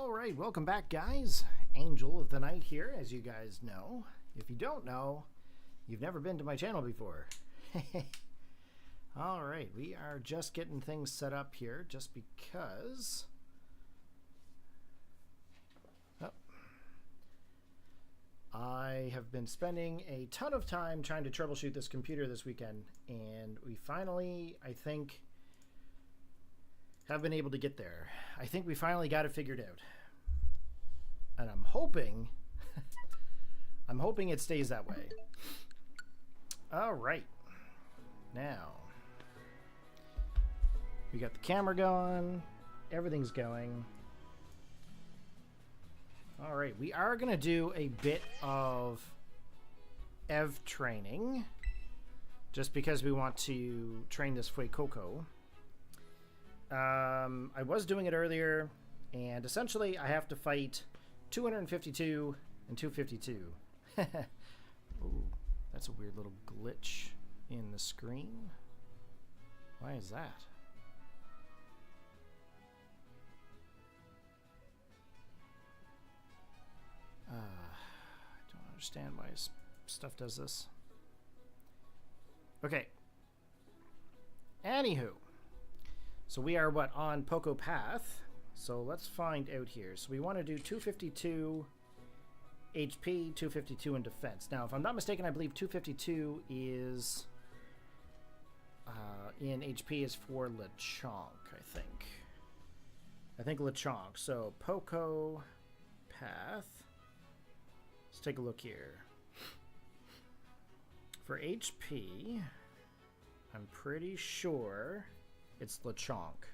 Alright, welcome back guys. Angel of the Night here, as you guys know. If you don't know, you've never been to my channel before. Alright, we are just getting things set up here, just because... Oh. I have been spending a ton of time trying to troubleshoot this computer this weekend, and we finally, I think, have been able to get there. I think we finally got it figured out. And I'm hoping I'm hoping it stays that way. All right. Now, we got the camera going, everything's going. All right, we are going to do a bit of EV training just because we want to train this Fuecoco. I was doing it earlier, and essentially I have to fight 252 and 252. Ooh, that's a weird little glitch in the screen. Why is that? I don't understand why stuff does this. Okay. Anywho. So we are, what, on Poco Path. So let's find out here. So we want to do 252 HP, 252 in defense. Now, if I'm not mistaken, I believe 252 is in HP is for Lechonk, I think. I think Lechonk. So Poco Path. Let's take a look here. For HP, I'm pretty sure it's Lechonk.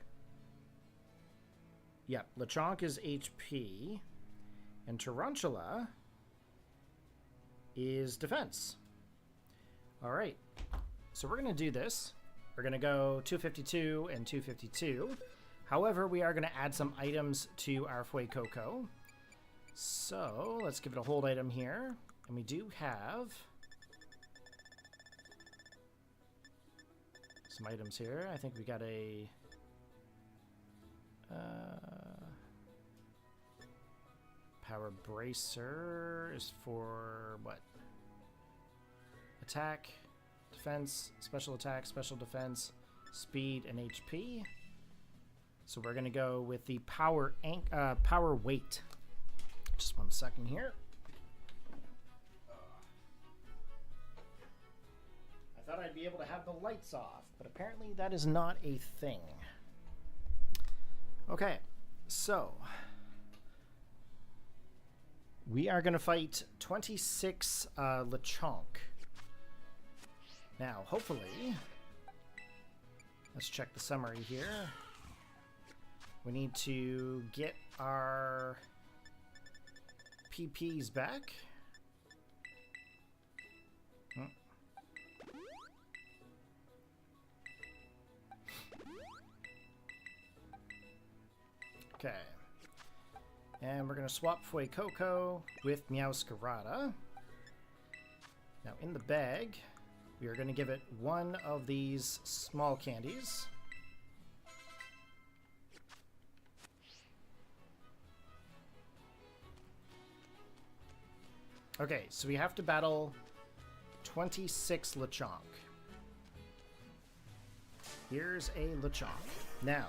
Yep, Lechonk is HP, and Tarantula is defense. All right, so we're going to do this. We're going to go 252 and 252. However, we are going to add some items to our Fuecoco. So let's give it a hold item here, and we do have some items here. I think we got a power bracer is for what? Attack, defense, special attack, special defense, speed, and HP. So we're gonna go with the power weight. Just one second here. I thought I'd be able to have the lights off, but apparently that is not a thing. Okay, so we are going to fight 26 Lechonk. Now, hopefully, let's check the summary here. We need to get our PPs back. Okay, and we're going to swap Fuecoco with Meowscarada. Now in the bag, we are going to give it one of these small candies. Okay, so we have to battle 26 Lechonk. Here's a Lechonk. Now,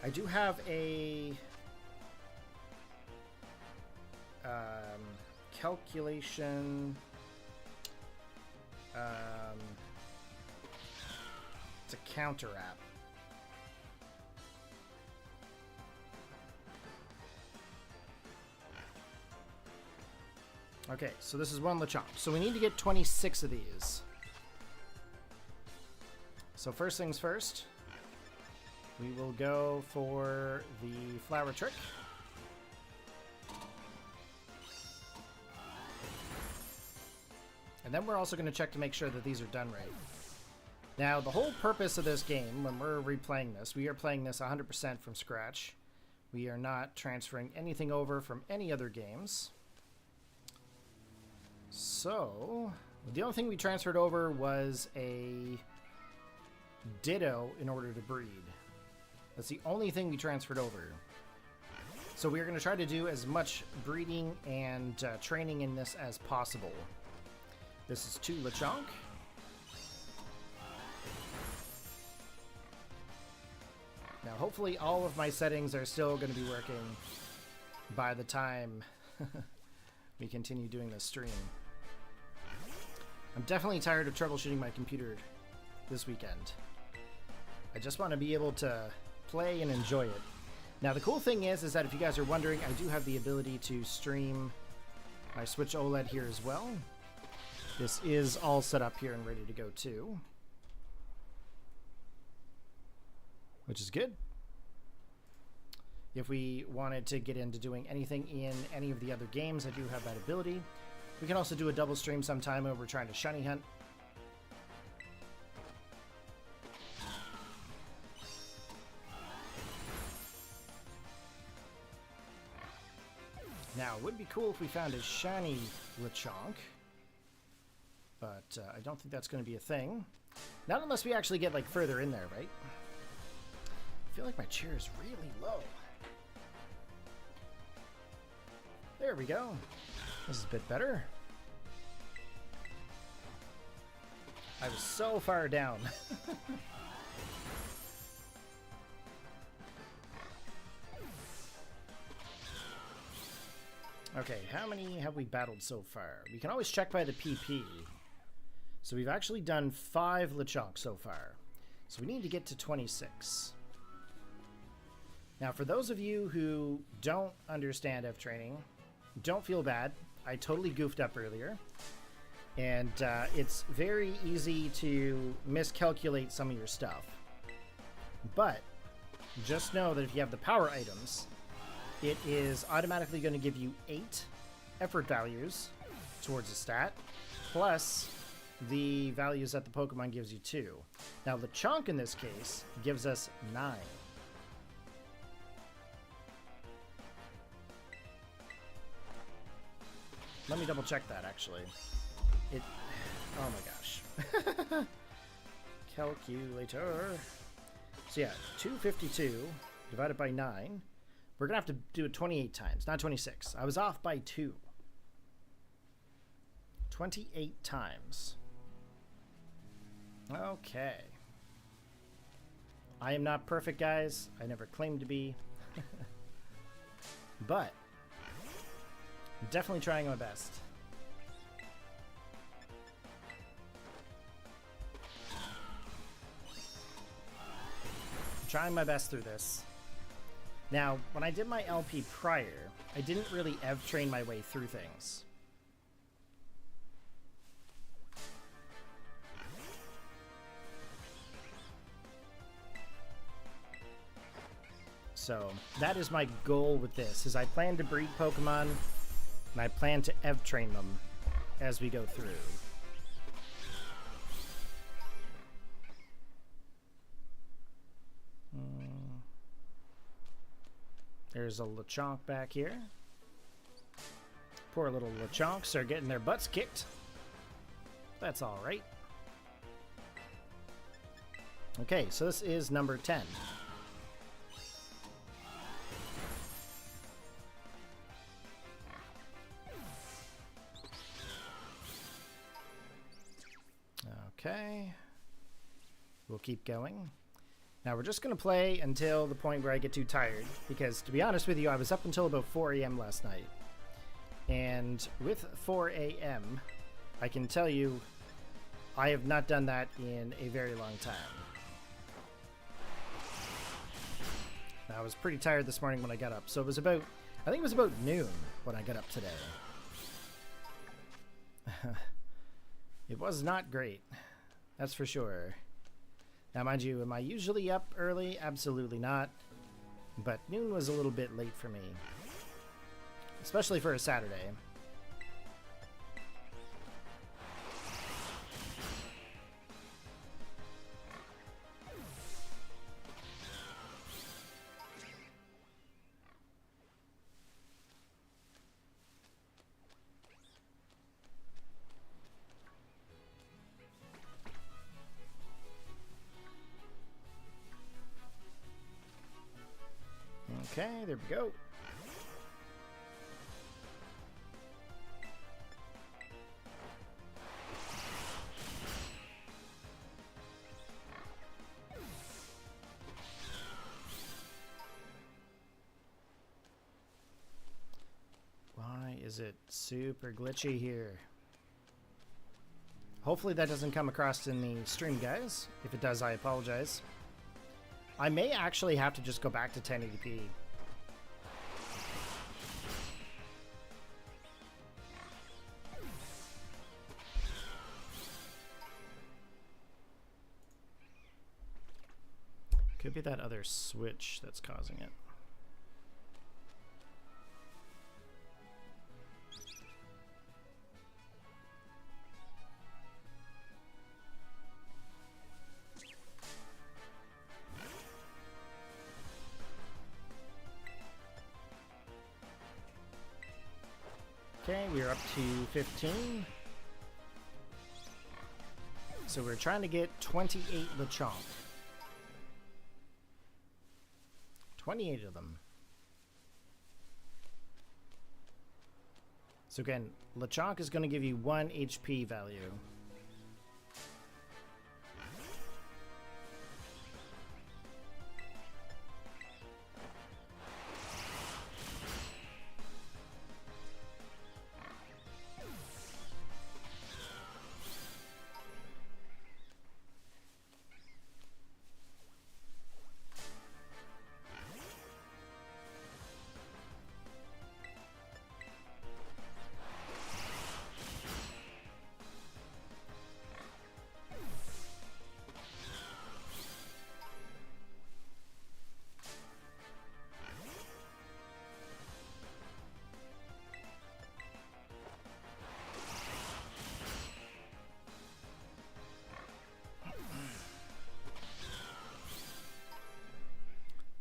I do have a calculation. It's a counter app. Okay, so this is one Lechonk. So we need to get 26 of these. So first things first, we will go for the flower trick. And then we're also going to check to make sure that these are done right. Now, the whole purpose of this game, when we're replaying this, we are playing this 100% from scratch. We are not transferring anything over from any other games. So, the only thing we transferred over was a Ditto in order to breed. That's the only thing we transferred over. So we're going to try to do as much breeding and training in this as possible. This is 2 Lechonk. Now hopefully all of my settings are still going to be working by the time we continue doing this stream. I'm definitely tired of troubleshooting my computer this weekend. I just want to be able to play and enjoy it. Now the cool thing is that if you guys are wondering, I do have the ability to stream my Switch OLED here as well. This is all set up here and ready to go too, which is good. If we wanted to get into doing anything in any of the other games, I do have that ability. We can also do a double stream sometime over trying to shiny hunt. Now, it would be cool if we found a shiny Lechonk, but I don't think that's going to be a thing. Not unless we actually get like further in there, right? I feel like my chair is really low. There we go. This is a bit better. I was so far down. Okay, how many have we battled so far? We can always check by the PP. So we've actually done 5 Lechonk so far. So we need to get to 26. Now, for those of you who don't understand F training, don't feel bad. I totally goofed up earlier. And it's very easy to miscalculate some of your stuff. But just know that if you have the power items, it is automatically going to give you 8 effort values towards a stat, plus the values that the Pokemon gives you 2. Now, Lechonk in this case gives us 9. Let me double check that, actually. Oh my gosh. Calculator. So yeah, 252 divided by 9. We're going to have to do it 28 times, not 26. I was off by 2. 28 times. Okay. I am not perfect, guys. I never claimed to be. But I'm definitely trying my best. I'm trying my best through this. Now, when I did my LP prior, I didn't really EV train my way through things. So, that is my goal with this, is I plan to breed Pokemon, and I plan to EV train them as we go through. There's a Lechonk back here. Poor little Lechonks are getting their butts kicked. That's all right. Okay, so this is number 10. Okay. We'll keep going. Now we're just going to play until the point where I get too tired, because to be honest with you, I was up until about 4 a.m. last night. And with 4 a.m., I can tell you I have not done that in a very long time. I was pretty tired this morning when I got up, so it was about, I think it was about noon when I got up today. It was not great, that's for sure. Now, mind you, am I usually up early? Absolutely not. But noon was a little bit late for me, especially for a Saturday. Okay, there we go. is it super glitchy here? Hopefully that doesn't come across in the stream, guys. If it does, I apologize. I may actually have to just go back to 1080p. Could be that other switch that's causing it. Okay, we're up to 15. So we're trying to get 28 Lechonk. 28 of them. So again, Lechonk is going to give you 1 HP value.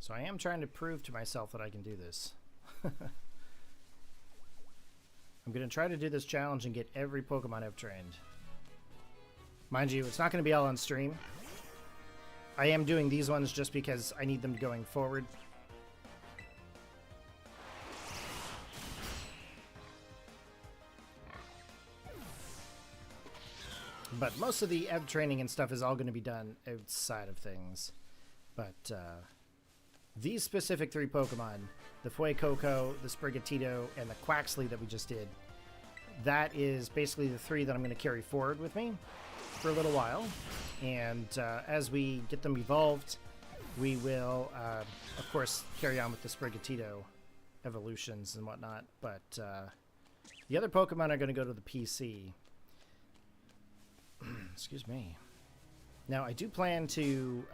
So I am trying to prove to myself that I can do this. I'm going to try to do this challenge and get every Pokemon I've trained. Mind you, it's not going to be all on stream. I am doing these ones just because I need them going forward. But most of the EV training and stuff is all going to be done outside of things. But, these specific 3 Pokemon, the Fuecoco, the Sprigatito, and the Quaxley that we just did, that is basically the 3 that I'm going to carry forward with me for a little while. And as we get them evolved, we will, of course, carry on with the Sprigatito evolutions and whatnot. But the other Pokemon are going to go to the PC. Excuse me. Now, I do plan to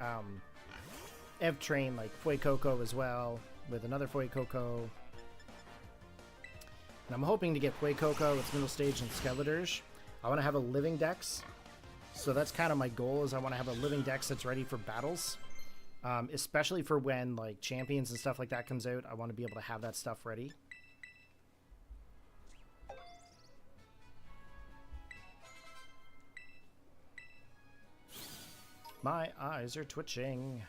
EV train like Fuecoco as well, with another Fuecoco. And I'm hoping to get Fuecoco, its middle stage, and Skeletorge. I want to have a living dex. So that's kind of my goal, is I want to have a living dex that's ready for battles. Especially for when like champions and stuff like that comes out. I want to be able to have that stuff ready. My eyes are twitching.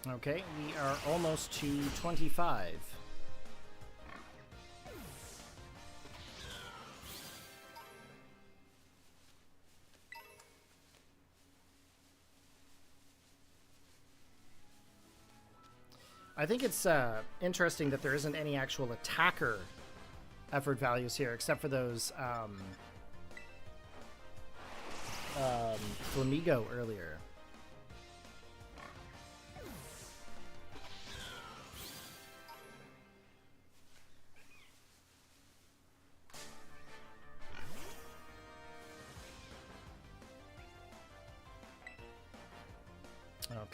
Okay, we are almost to 25. I think it's interesting that there isn't any actual attacker effort values here, except for those Flamigo earlier.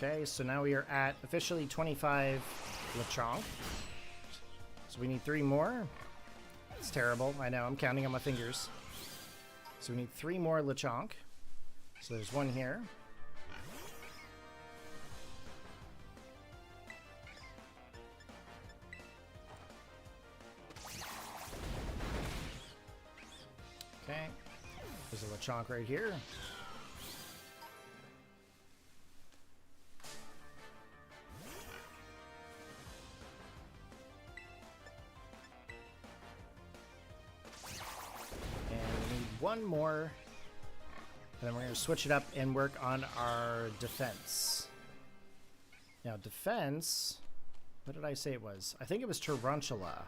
Okay, so now we are at officially 25 Lechonk. So we need 3 more. It's terrible. I know, I'm counting on my fingers. So we need 3 more Lechonk. So there's 1 here. Chonk right here. And we need one more. And then we're going to switch it up and work on our defense. Now, defense... What did I say it was? I think it was Tarantula.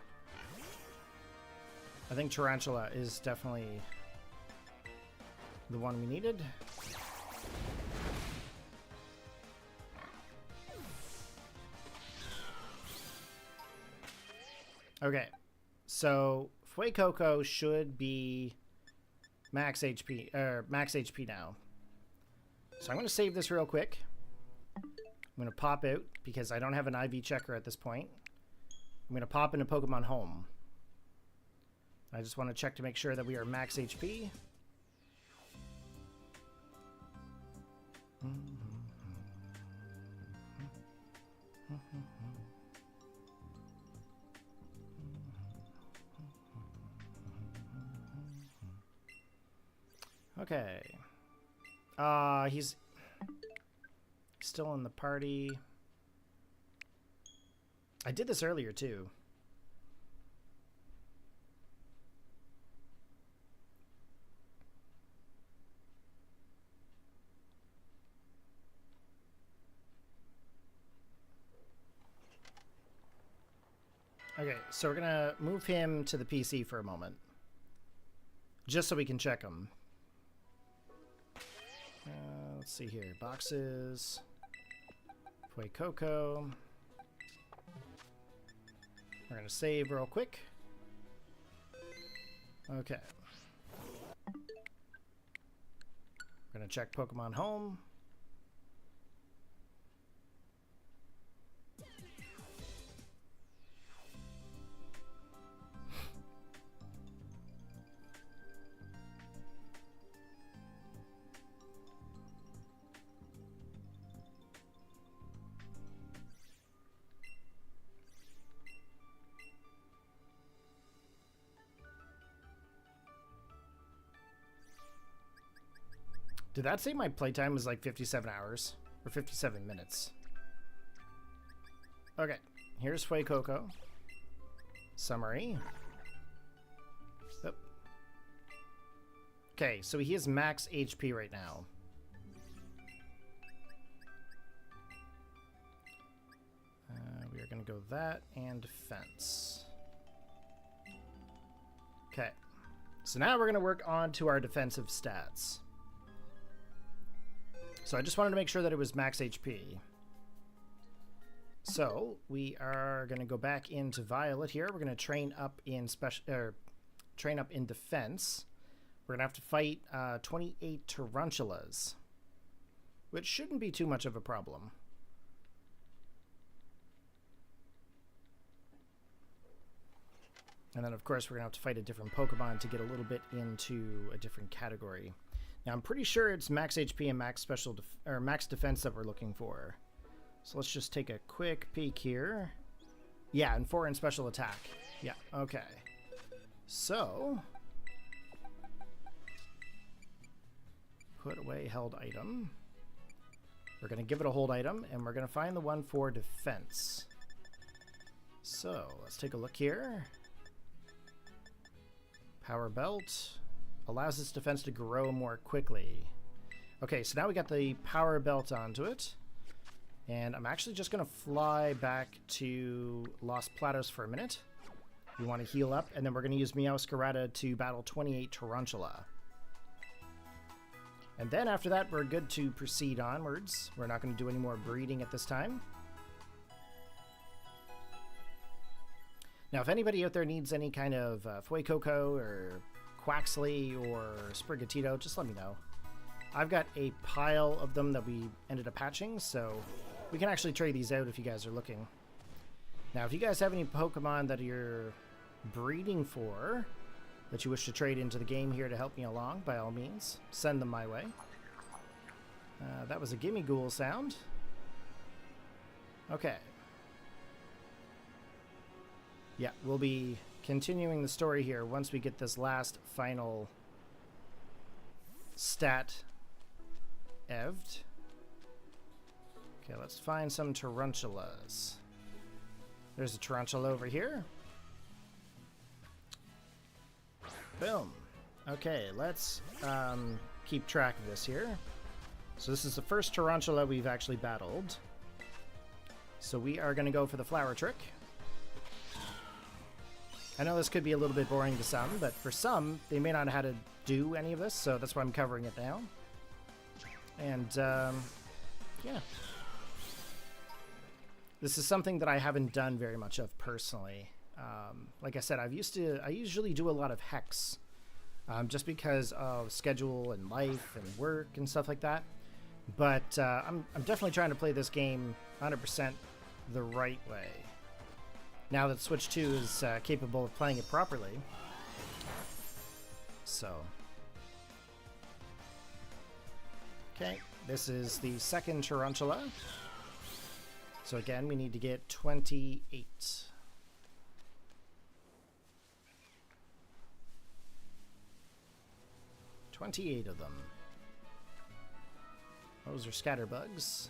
I think Tarantula is definitely the one we needed. Okay, so Fuecoco should be max HP, max HP now. So I'm going to save this real quick. I'm going to pop out because I don't have an IV checker at this point. I'm going to pop into Pokemon Home. I just want to check to make sure that we are max HP. Okay. He's still in the party. I did this earlier too. Okay, so we're gonna move him to the PC for a moment, just so we can check him. Let's see here. Boxes. Fuecoco. We're going to save real quick. Okay. We're going to check Pokemon Home. Did that say my playtime was like 57 hours? Or 57 minutes? Okay, here's Fuecoco. Summary. Yep. Okay, so he has max HP right now. We are going to go that and defense. Okay, so now we're going to work on to our defensive stats. So I just wanted to make sure that it was max HP. So we are going to go back into Violet here. We're going to train up in train up in defense. We're going to have to fight 28 Tarantulas, which shouldn't be too much of a problem. And then, of course, we're going to have to fight a different Pokemon to get a little bit into a different category. Now, I'm pretty sure it's max HP and max max defense that we're looking for. So let's just take a quick peek here. Yeah, and 4 in special attack. Yeah, okay. So, put away held item. We're going to give it a hold item, and we're going to find the one for defense. So, let's take a look here. Power Belt. Allows its defense to grow more quickly. Okay, so now we got the power belt onto it. And I'm actually just going to fly back to Los Platos for a minute. We want to heal up, and then we're going to use Meowscarada to battle 28 Tarantula. And then after that, we're good to proceed onwards. We're not going to do any more breeding at this time. Now, if anybody out there needs any kind of Fuecoco or Quaxley or Sprigatito, just let me know. I've got a pile of them that we ended up hatching, so we can actually trade these out if you guys are looking. Now, if you guys have any Pokemon that you're breeding for that you wish to trade into the game here to help me along, by all means, send them my way. That was a Gimmighoul sound. Okay. Yeah, we'll be continuing the story here once we get this last final stat eved. Okay, let's find some tarantulas. There's a tarantula over here. Boom. Okay, let's keep track of this here. So this is the first tarantula we've actually battled. So we are going to go for the flower trick. I know this could be a little bit boring to some, but for some, they may not know how to do any of this, so that's why I'm covering it now. And, yeah. This is something that I haven't done very much of personally. Like I said, I usually do a lot of hex, just because of schedule and life and work and stuff like that. But I'm definitely trying to play this game 100% the right way. Now that Switch 2 is capable of playing it properly. So. Okay, this is the second tarantula. So again, we need to get 28. 28 of them. Those are scatterbugs.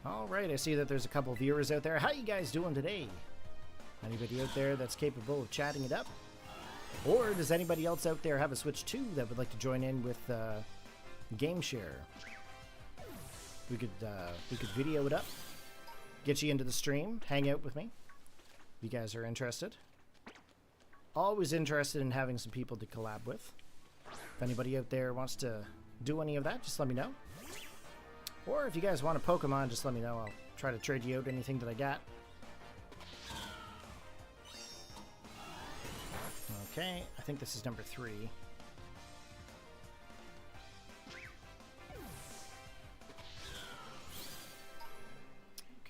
Alright, I see that there's a couple viewers out there. How you guys doing today? Anybody out there that's capable of chatting it up? Or does anybody else out there have a Switch 2 that would like to join in with Game Share? We could video it up, get you into the stream, hang out with me. If you guys are interested. Always interested in having some people to collab with. If anybody out there wants to do any of that, just let me know. Or if you guys want a Pokemon, just let me know. I'll try to trade you out anything that I got. Okay, I think this is number 3.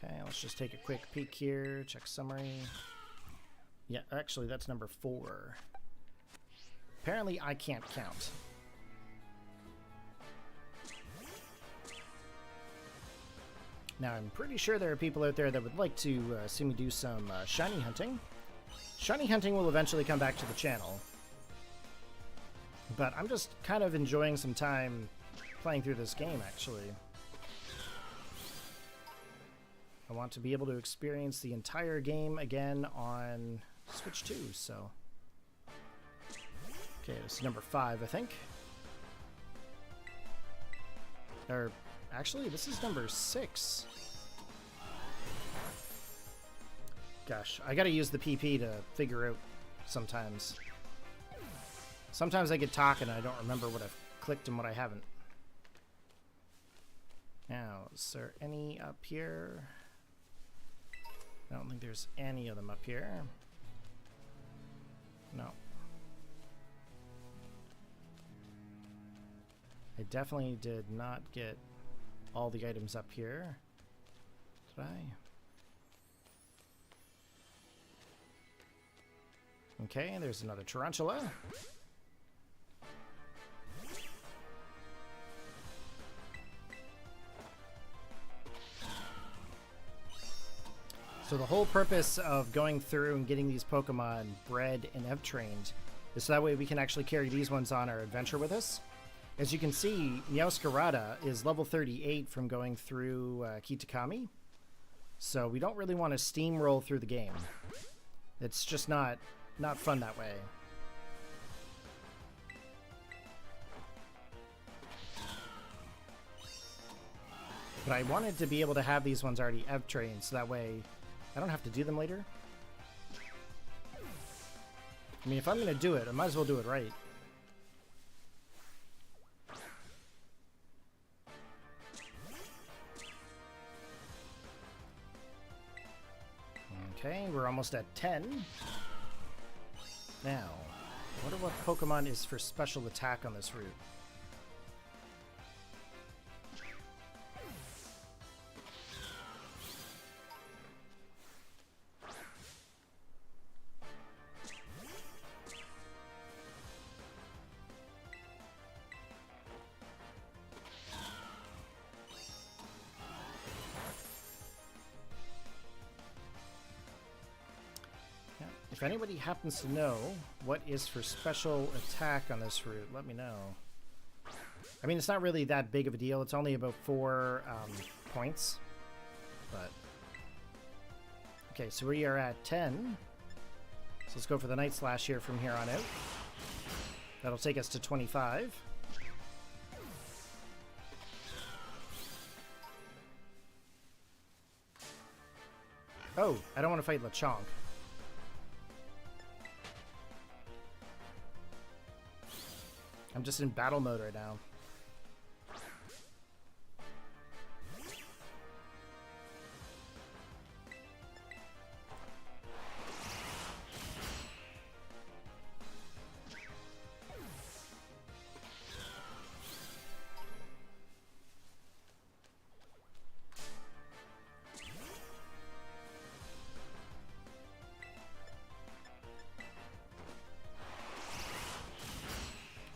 Okay, let's just take a quick peek here, check summary. Yeah, actually that's number 4. Apparently I can't count. Now I'm pretty sure there are people out there that would like to see me do some shiny hunting. Shiny hunting will eventually come back to the channel. But I'm just kind of enjoying some time playing through this game, actually. I want to be able to experience the entire game again on Switch 2, so... Okay, this is number 5, I think. Or, actually, this is number 6. Gosh, I gotta use the PP to figure out sometimes. Sometimes I get talking and I don't remember what I've clicked and what I haven't. Now, is there any up here? I don't think there's any of them up here. No. I definitely did not get all the items up here. Did I? Okay, there's another tarantula. So the whole purpose of going through and getting these Pokemon bred and ev-trained is so that way we can actually carry these ones on our adventure with us. As you can see, Meowscarada is level 38 from going through Kitakami. So we don't really want to steamroll through the game. It's just not fun that way. But I wanted to be able to have these ones already ev-trained so that way I don't have to do them later. I mean, if I'm going to do it, I might as well do it right. Okay, we're almost at 10. Now, I wonder what Pokemon is for special attack on this route. If anybody happens to know what is for special attack on this route, let me know. I mean, it's not really that big of a deal. It's only about 4 points. But okay, so we are at 10. So let's go for the Night Slash here from here on out. That'll take us to 25. Oh, I don't want to fight Lechonk. I'm just in battle mode right now.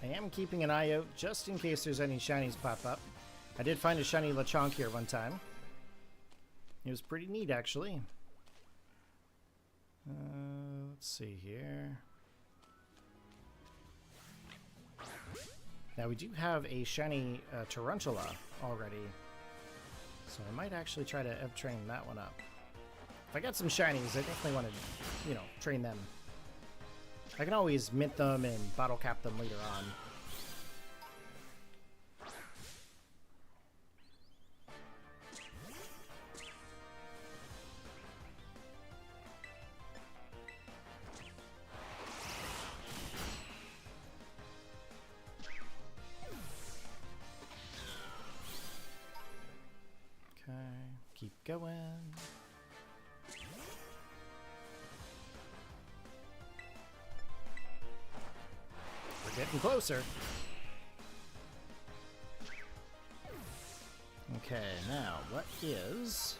I am keeping an eye out just in case there's any shinies pop up. I did find a shiny Lechonk here one time. It was pretty neat, actually. Let's see here. Now we do have a shiny Tarantula already, so I might actually try to train that one up. If I got some shinies, I definitely want to, you know, train them. I can always mint them and bottle cap them later on. Okay, keep going. Getting closer. Okay, now what is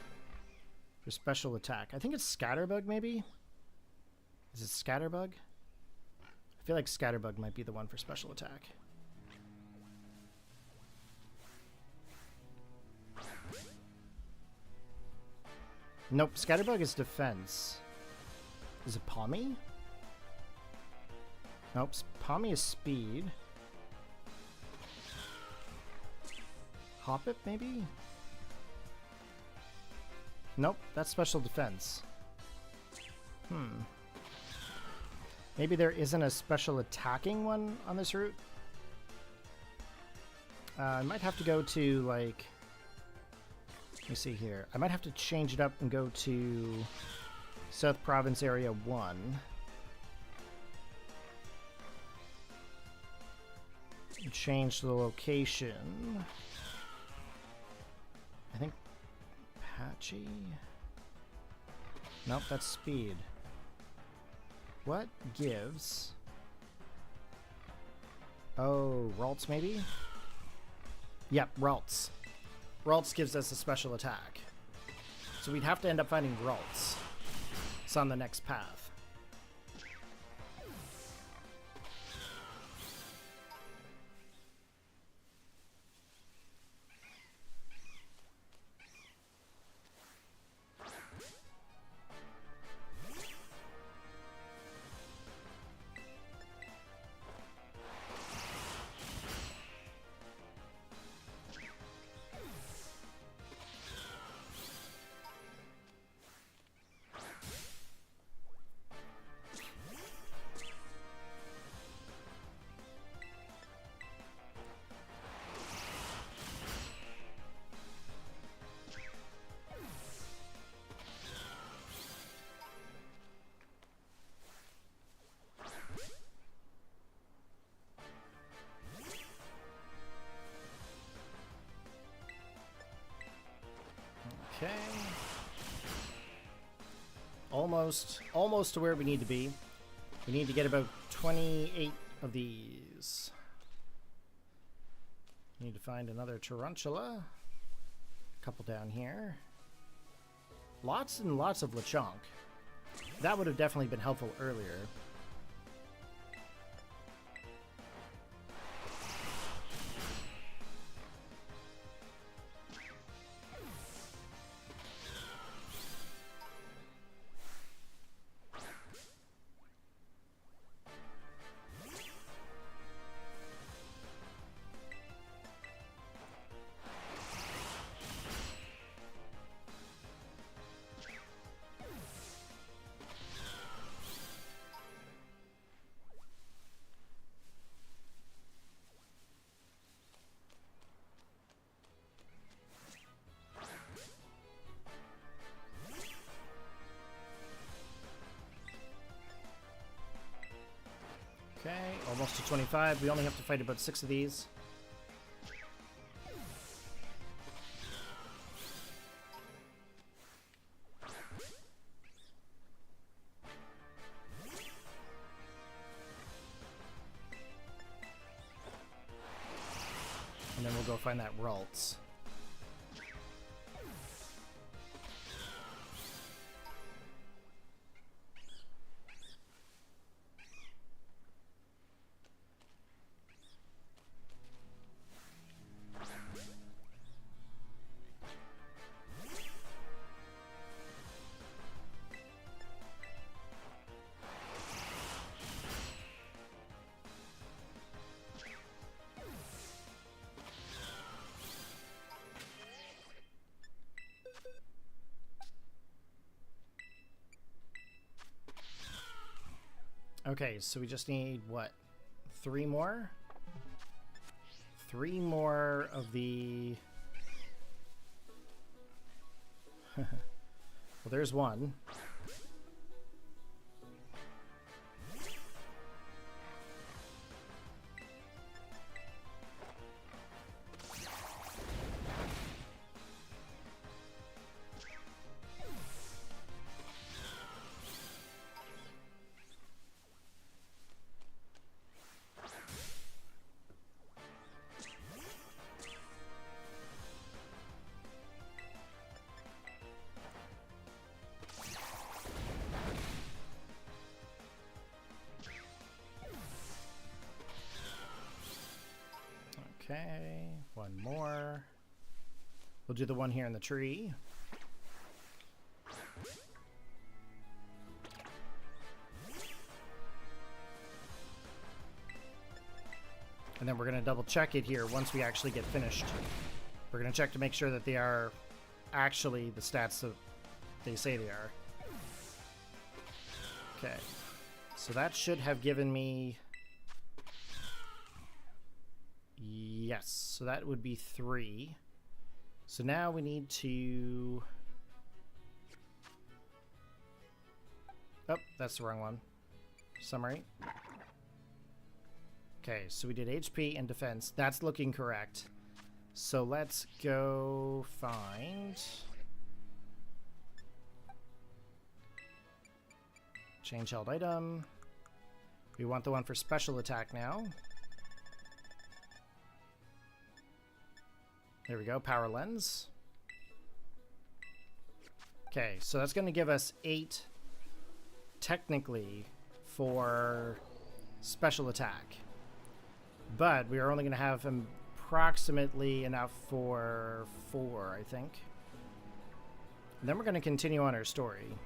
for special attack? I think it's Scatterbug, maybe? Is it Scatterbug? I feel like Scatterbug might be the one for special attack. Nope, Scatterbug is defense. Is it Palmy? Nope, Palmy is speed. Hoppip, maybe? Nope, that's special defense. Maybe there isn't a special attacking one on this route? I might have to go to, like... Let me see here. I might have to change it up and go to South Province Area 1. Change the location. I think Patchy. Nope, that's speed. What gives? Oh, Ralts maybe? Yep, Ralts. Ralts gives us a special attack. So we'd have to end up finding Ralts. It's on the next path. Okay. Almost to where we need to be. We need to get about 28 of these. Need to find another Tarantula. A couple down here. Lots and lots of Lechonk. That would have definitely been helpful earlier. Okay, almost to 25. We only have to fight about 6 of these. And then we'll go find that Ralts. Okay, so we just need, what, 3 more? 3 more of the... Well, there's one. Okay, one more. We'll do the one here in the tree. And then we're going to double check it here once we actually get finished. We're going to check to make sure that they are actually the stats that they say they are. Okay, so that should have given me... Yes, so that would be 3. So now we need to... Oh, that's the wrong one. Summary. Okay, so we did HP and defense. That's looking correct. So let's go find... Change held item. We want the one for special attack now. There we go, power lens. Okay, so that's going to give us 8 technically for special attack. But we are only going to have approximately enough for 4, I think. And then we're going to continue on our story.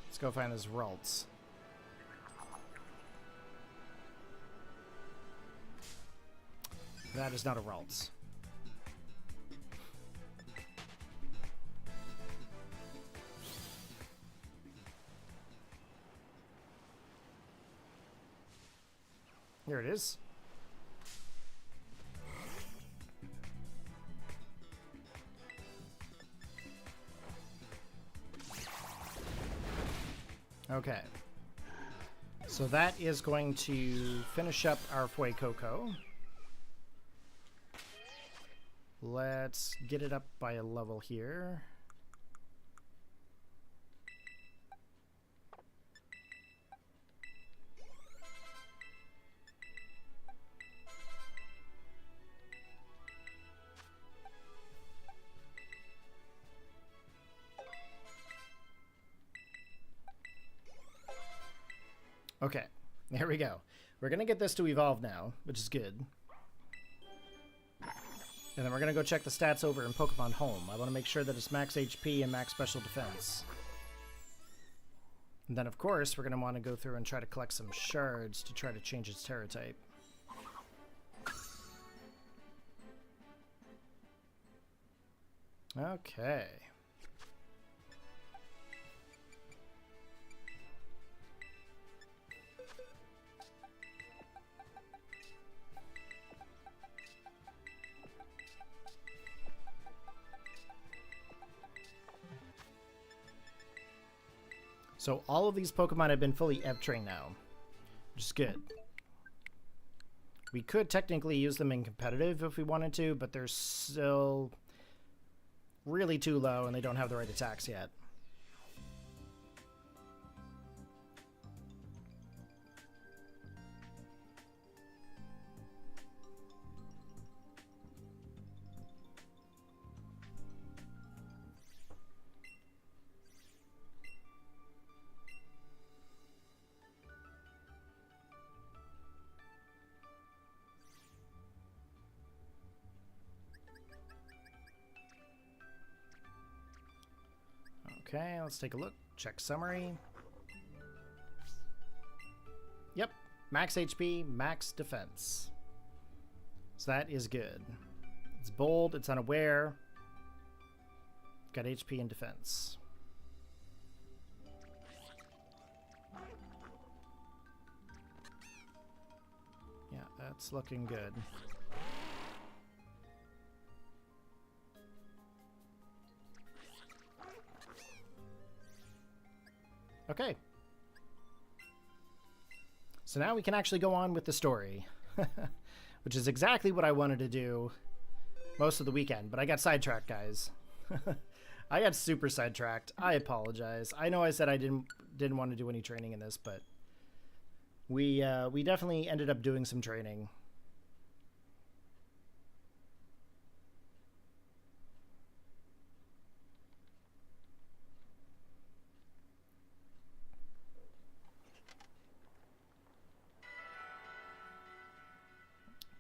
Let's go find those Ralts. That is not a Ralts. Here it is. Okay. So that is going to finish up our Fuecoco. Let's get it up by a level here. Okay, there we go. We're going to get this to evolve now, which is good. And then we're going to go check the stats over in Pokemon Home. I want to make sure that it's max HP and max special defense. And then, of course, we're going to want to go through and try to collect some shards to try to change its Terra type. Okay. So all of these Pokemon have been fully EV-trained now, which is good. We could technically use them in competitive if we wanted to, but they're still really too low and they don't have the right attacks yet. Okay, let's take a look. Check summary. Yep, max HP, max defense. So that is good. It's bold, it's unaware. Got HP and defense. Yeah, that's looking good. Okay. So now we can actually go on with the story, which is exactly what I wanted to do most of the weekend, but I got sidetracked, guys. I got super sidetracked. I apologize. I know I said I didn't want to do any training in this, but we definitely ended up doing some training.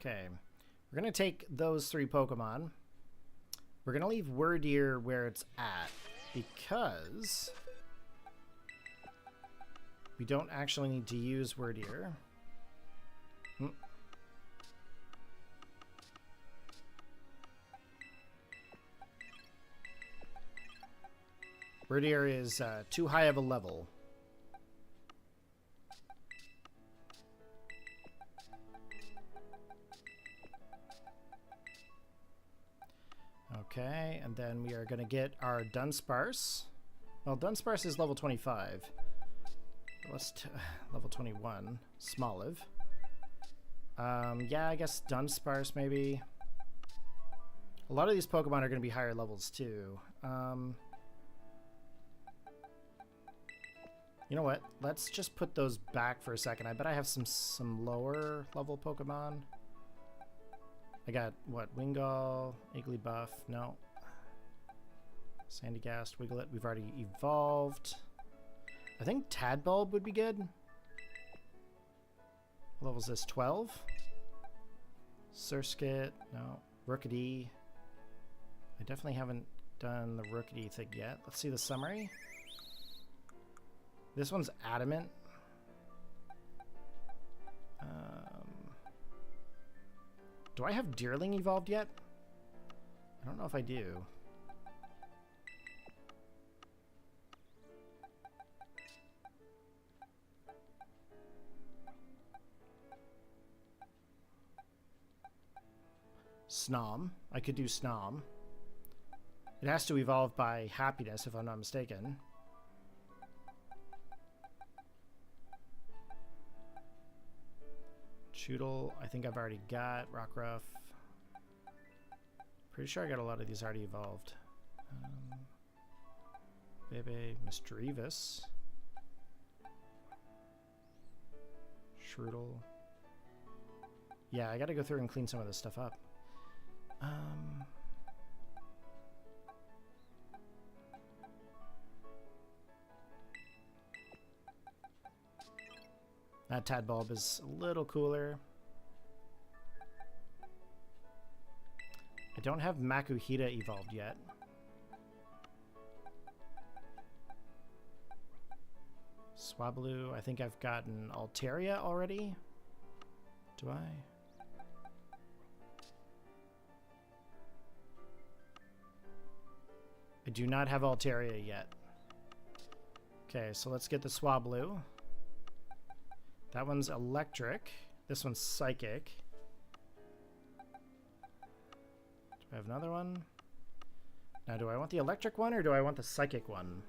Okay, we're going to take those 3 Pokemon. We're going to leave Wordeer where it's at because we don't actually need to use Wordeer. Wordeer is too high of a level. Okay, and then we are going to get our Dunsparce. Well, Dunsparce is level 25. Let's level 21. Smoliv. Yeah, I guess Dunsparce maybe. A lot of these Pokemon are going to be higher levels too. You know what? Let's just put those back for a second. I bet I have some lower level Pokemon. I got, what, Wingull, Igglybuff, no. Sandygast, Wiglet, we've already evolved. I think Tadbulb would be good. What level is this, 12? Surskit, no. Rookidee. I definitely haven't done the Rookidee thing yet. Let's see the summary. This one's Adamant. Do I have Deerling evolved yet? I don't know if I do. Snom. I could do Snom. It has to evolve by Happiness, if I'm not mistaken. Choodle, I think I've already got. Rockruff. Pretty sure I got a lot of these already evolved. Bebe, Misdreavus. Shroodle. Yeah, I gotta go through and clean some of this stuff up. That Tadbulb is a little cooler. I don't have Makuhita evolved yet. Swablu, I think I've gotten Altaria already. Do I? I do not have Altaria yet. Okay, so let's get the Swablu. That one's electric. This one's psychic. Do I have another one? Now, do I want the electric one or do I want the psychic one?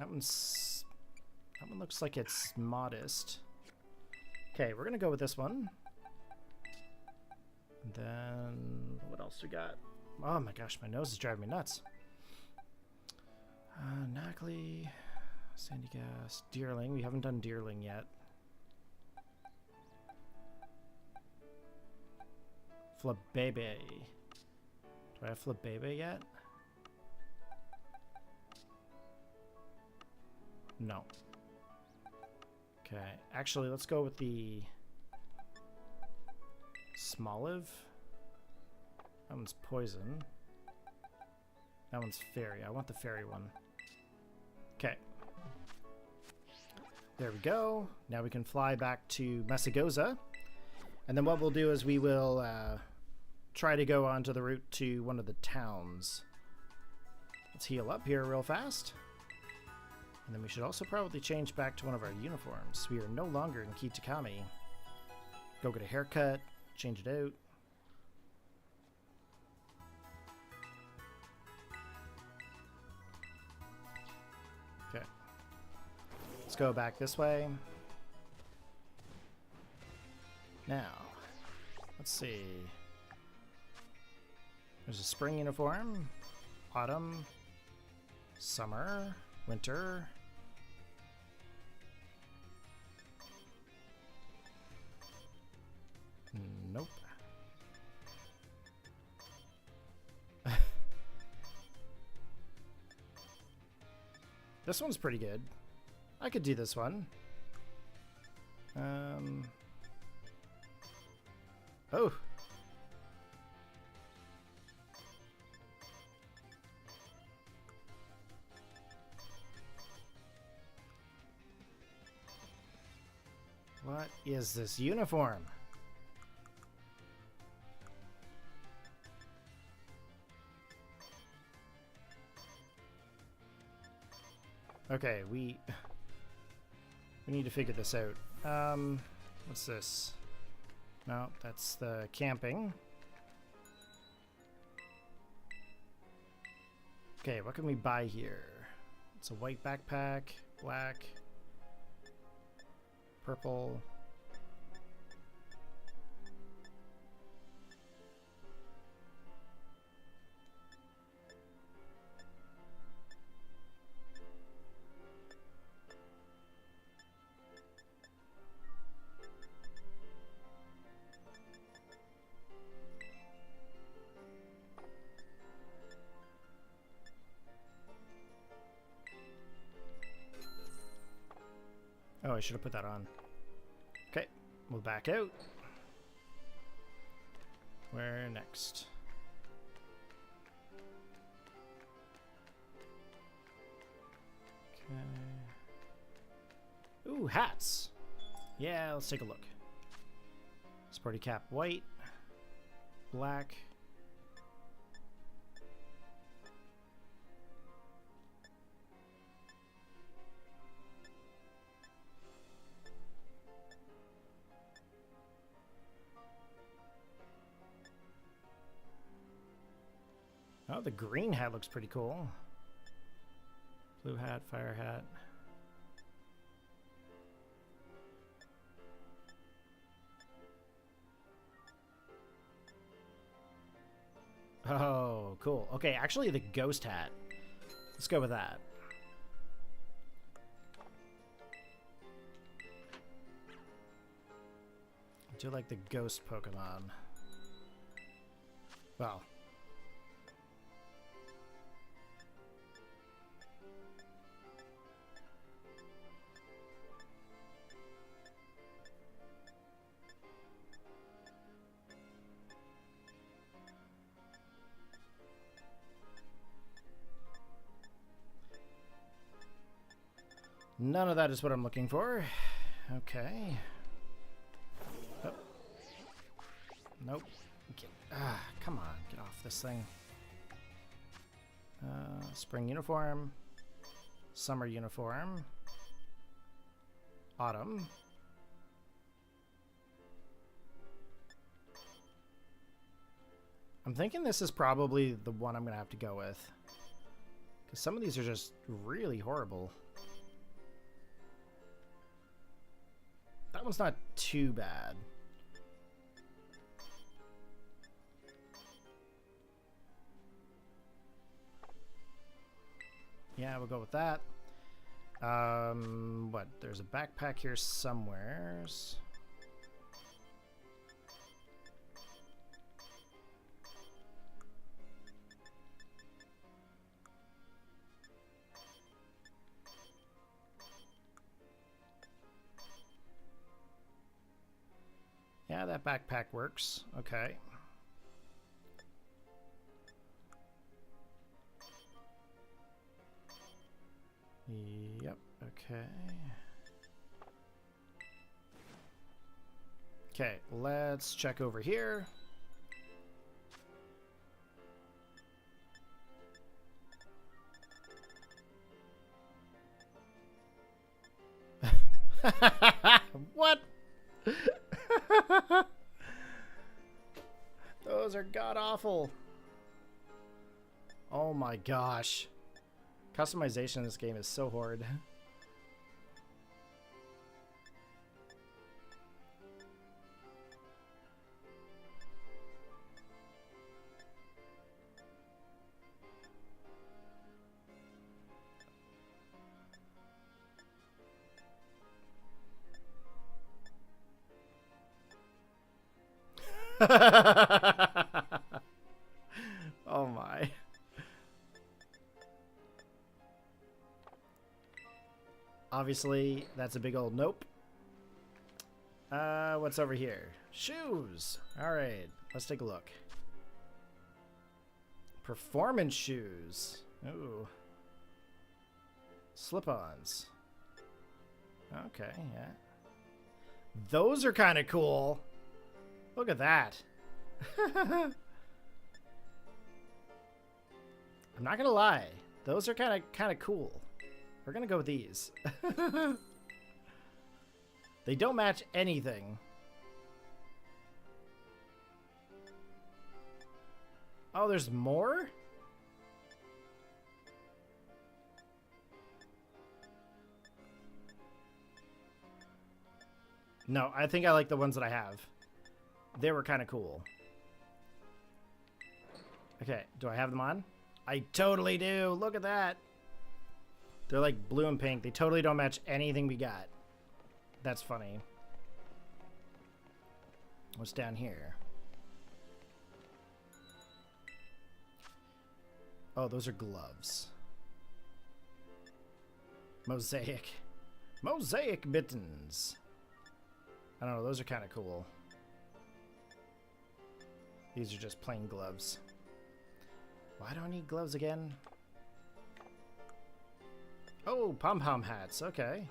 That one looks like it's modest. Okay, we're gonna go with this one. And then what else we got? Oh my gosh, my nose is driving me nuts. Knackley, Sandy Gas, Deerling. We haven't done Deerling yet. Flabebe. Do I have Flabebe yet? No. Okay, actually, let's go with the Smoliv. That one's poison. That one's fairy. I want the fairy one. Okay. There we go. Now we can fly back to Messagoza. And then what we'll do is we will try to go onto the route to one of the towns. Let's heal up here real fast. And then we should also probably change back to one of our uniforms. We are no longer in Kitakami. Go get a haircut, change it out. Okay. Let's go back this way. Now, let's see. There's a spring uniform, autumn, summer, winter. Nope. This one's pretty good. I could do this one. Oh. What is this uniform? Okay, we need to figure this out. What's this? No, that's the camping. Okay, what can we buy here? It's a white backpack, black, purple. Oh, I should have put that on. Okay, we'll back out. Where next? Okay. Ooh, hats! Yeah, let's take a look. Sporty cap white, black. Oh, the green hat looks pretty cool. Blue hat, fire hat. Oh, cool. Okay, actually the ghost hat. Let's go with that. I do like the ghost Pokemon. Well. None of that is what I'm looking for. Okay. Oh. Nope. Come on, get off this thing. Spring uniform. Summer uniform. Autumn. I'm thinking this is probably the one I'm going to have to go with. 'Cause some of these are just really horrible. That one's not too bad. Yeah, we'll go with that. What? There's a backpack here somewheres. Yeah, that backpack works. Okay. Yep, okay. Okay, let's check over here. What? Those are god-awful. Oh my gosh. Customization in this game is so horrid. Oh my. Obviously, that's a big old nope. What's over here? Shoes! Alright, let's take a look. Performance shoes. Ooh. Slip-ons. Okay, yeah. Those are kind of cool. Look at that. I'm not gonna lie. Those are kind of cool. We're gonna go with these. They don't match anything. Oh, there's more? No, I think I like the ones that I have. They were kind of cool. Okay, do I have them on? I totally do. Look at that. They're like blue and pink. They totally don't match anything we got. That's funny. What's down here? Oh, those are gloves. Mosaic. Mosaic mittens. I don't know, those are kind of cool. These are just plain gloves. Why do I need gloves again? Oh, pom-pom hats. Okay.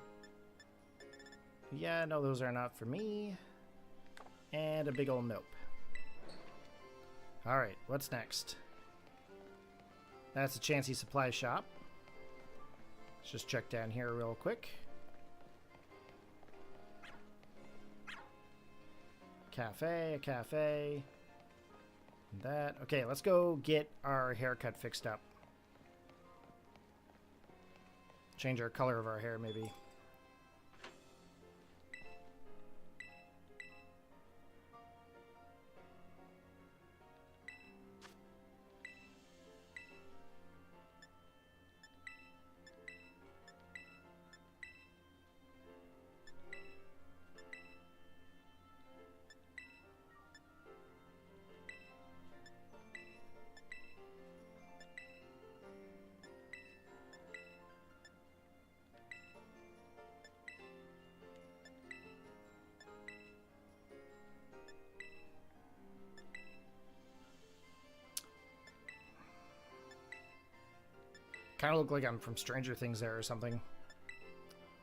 Yeah, no, those are not for me. And a big old nope. Alright, what's next? That's a Chancy Supply Shop. Let's just check down here real quick. Cafe, a cafe. That. Okay, let's go get our haircut fixed up. Change our color of our hair, maybe. Kind of look like I'm from Stranger Things there or something.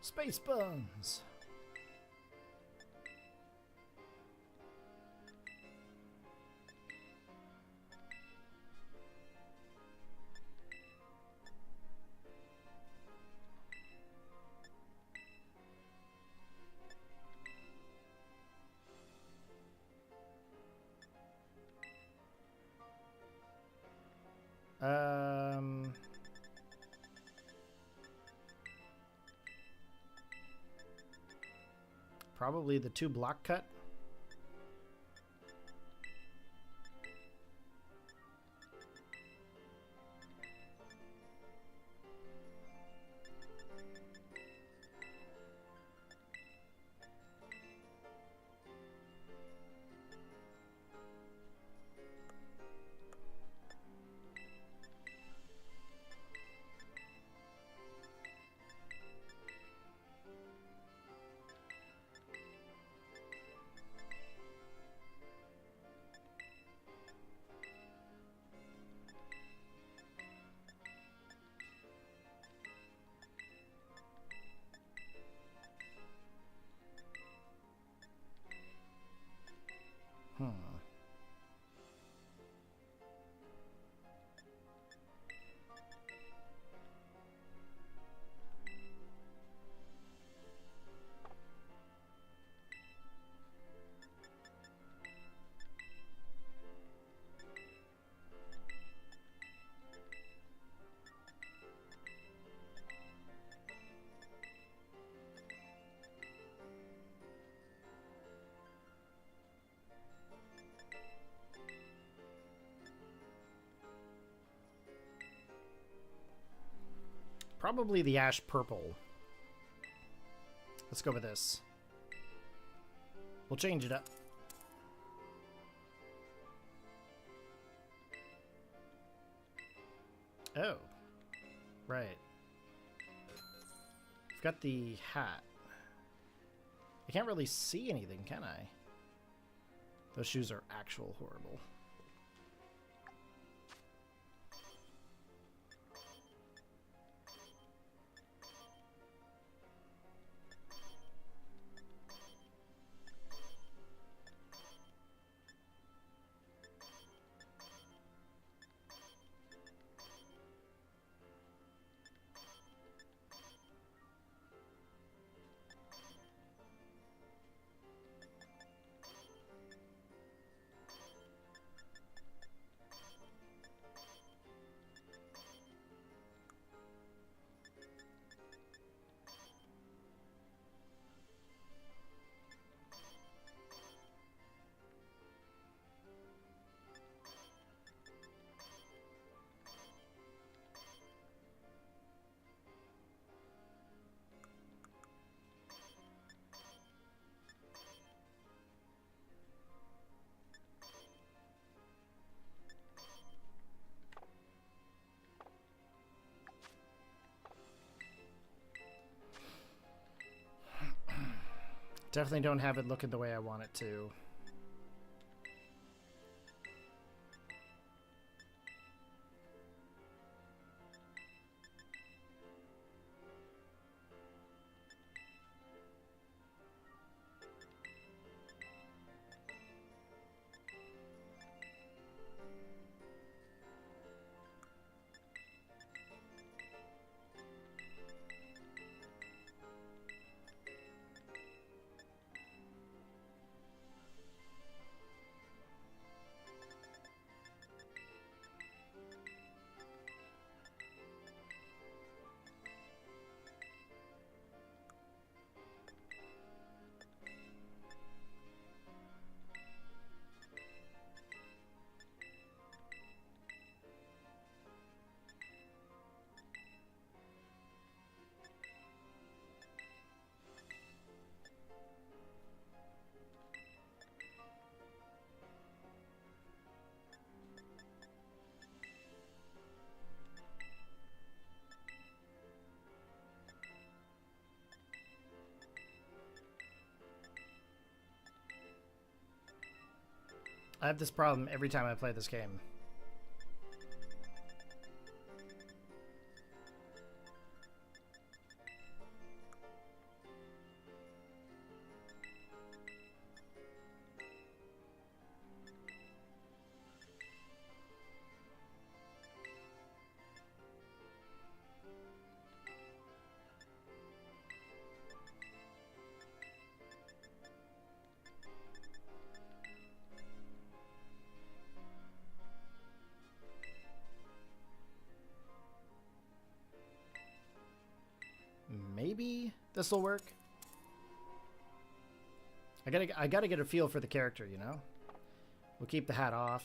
Space buns. Probably the 2 block cut. Probably the ash purple. Let's go with this. We'll change it up. Oh. Right. I've got the hat. I can't really see anything, can I? Those shoes are actual horrible. Definitely don't have it looking the way I want it to. I have this problem every time I play this game. Maybe this will work. I gotta get a feel for the character, you know? We'll keep the hat off.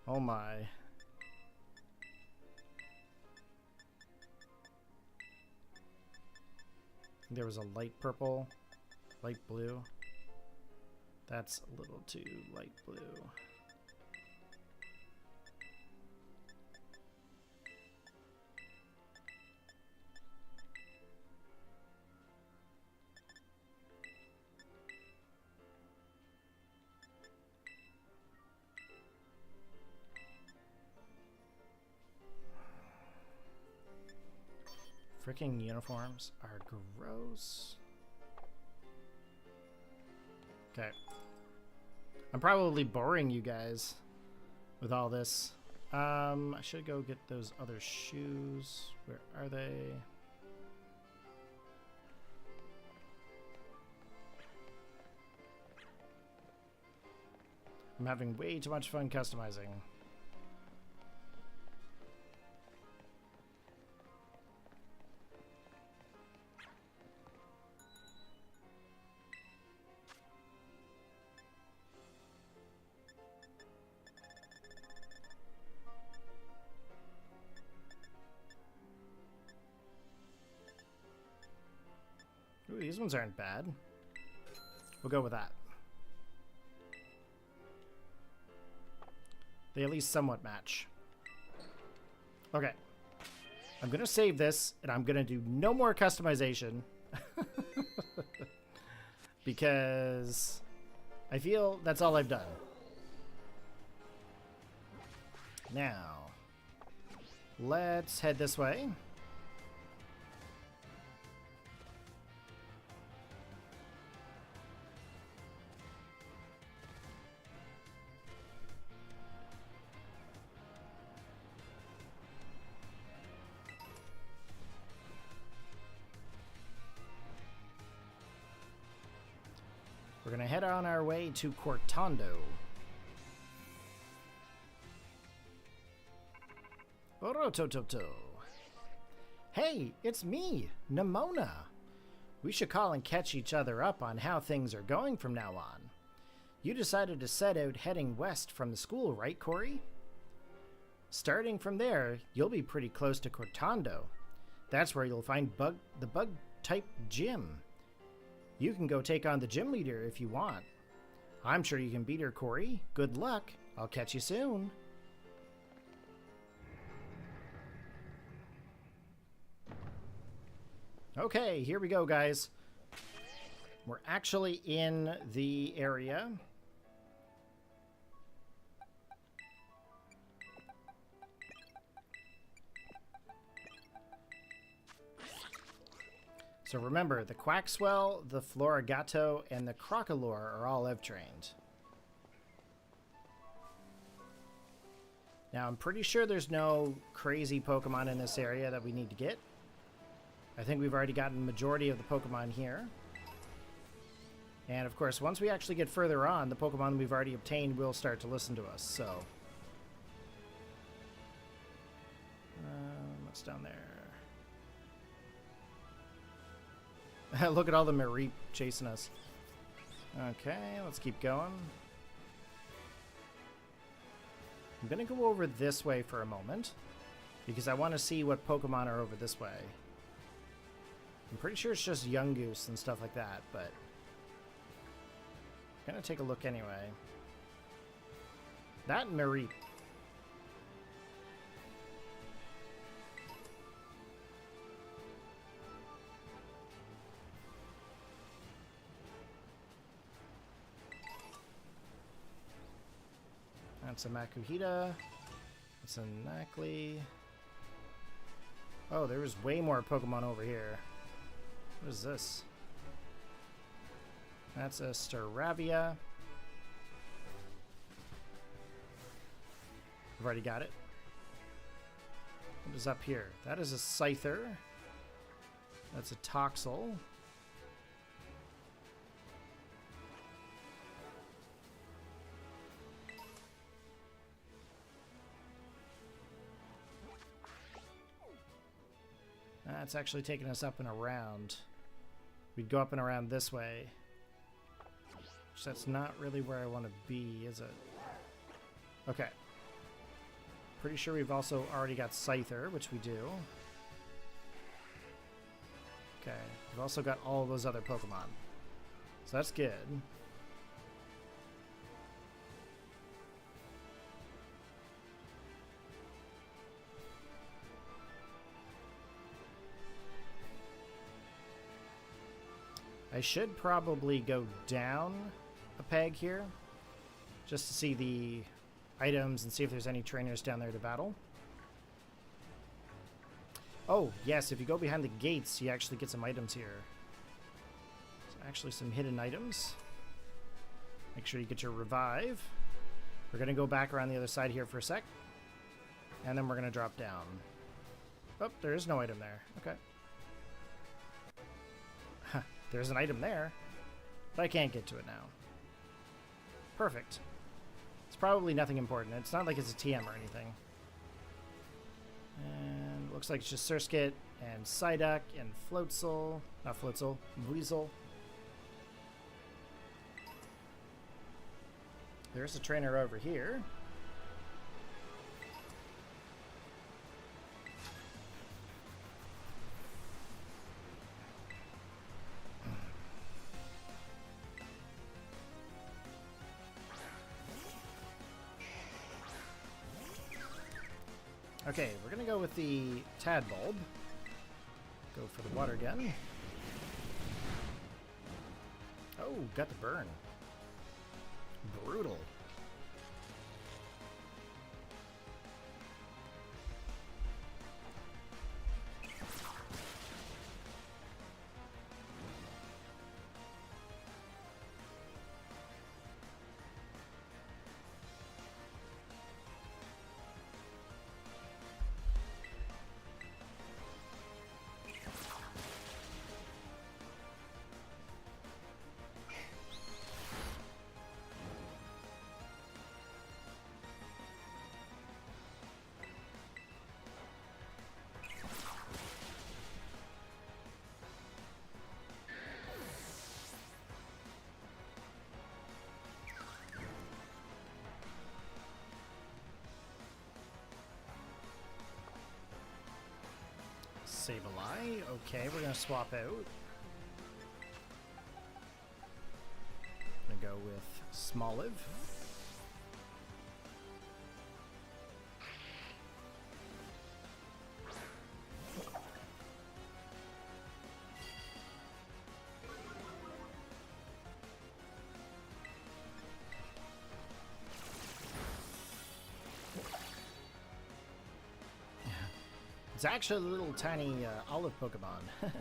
Oh my. There was a light purple, light blue. That's a little too light blue. Freaking uniforms are gross. Okay. I'm probably boring you guys with all this. I should go get those other shoes. Where are they? I'm having way too much fun customizing. Ooh, these ones aren't bad. We'll go with that. They at least somewhat match. Okay. I'm going to save this, and I'm going to do no more customization. Because I feel that's all I've done. Now, let's head this way. We're going to head on our way to Cortando. Orotototo. Hey, it's me, Nimona. We should call and catch each other up on how things are going from now on. You decided to set out heading west from the school, right, Corey? Starting from there, you'll be pretty close to Cortando. That's where you'll find the bug-type gym. You can go take on the gym leader if you want. I'm sure you can beat her, Corey. Good luck. I'll catch you soon. Okay, here we go, guys. We're actually in the area. So remember, the Quaxwell, the Florigato, and the Crocolore are all EV-trained. Now, I'm pretty sure there's no crazy Pokemon in this area that we need to get. I think we've already gotten the majority of the Pokemon here. And of course, once we actually get further on, the Pokemon we've already obtained will start to listen to us, so... what's down there? Look at all the Mareep chasing us. Okay, let's keep going. I'm going to go over this way for a moment, because I want to see what Pokemon are over this way. I'm pretty sure it's just Yungoos and stuff like that, but... I'm going to take a look anyway. That and Mareep. That's a Makuhita. That's a Nacli. Oh, there was way more Pokemon over here. What is this? That's a Staravia. I've already got it. What is up here? That is a Scyther. That's a Toxel. That's actually taking us up and around. We'd go up and around this way. Which that's not really where I want to be, is it? Okay. Pretty sure we've also already got Scyther, which we do. Okay. We've also got all those other Pokemon. So that's good. I should probably go down a peg here just to see the items and see if there's any trainers down there to battle. Oh, yes, if you go behind the gates, you actually get some items here. There's actually some hidden items. Make sure you get your revive. We're going to go back around the other side here for a sec. And then we're going to drop down. Oh, there is no item there. Okay. There's an item there, but I can't get to it now. Perfect. It's probably nothing important. It's not like it's a TM or anything. And looks like it's just Surskit and Psyduck and Floatzel. Not Floatzel, Weasel. There's a trainer over here. Okay, we're gonna go with the Tadbulb. Go for the water gun. Oh, got the burn. Brutal. Sableye. Okay, we're gonna swap out. Gonna go with Smoliv. It's actually a little tiny olive Pokemon.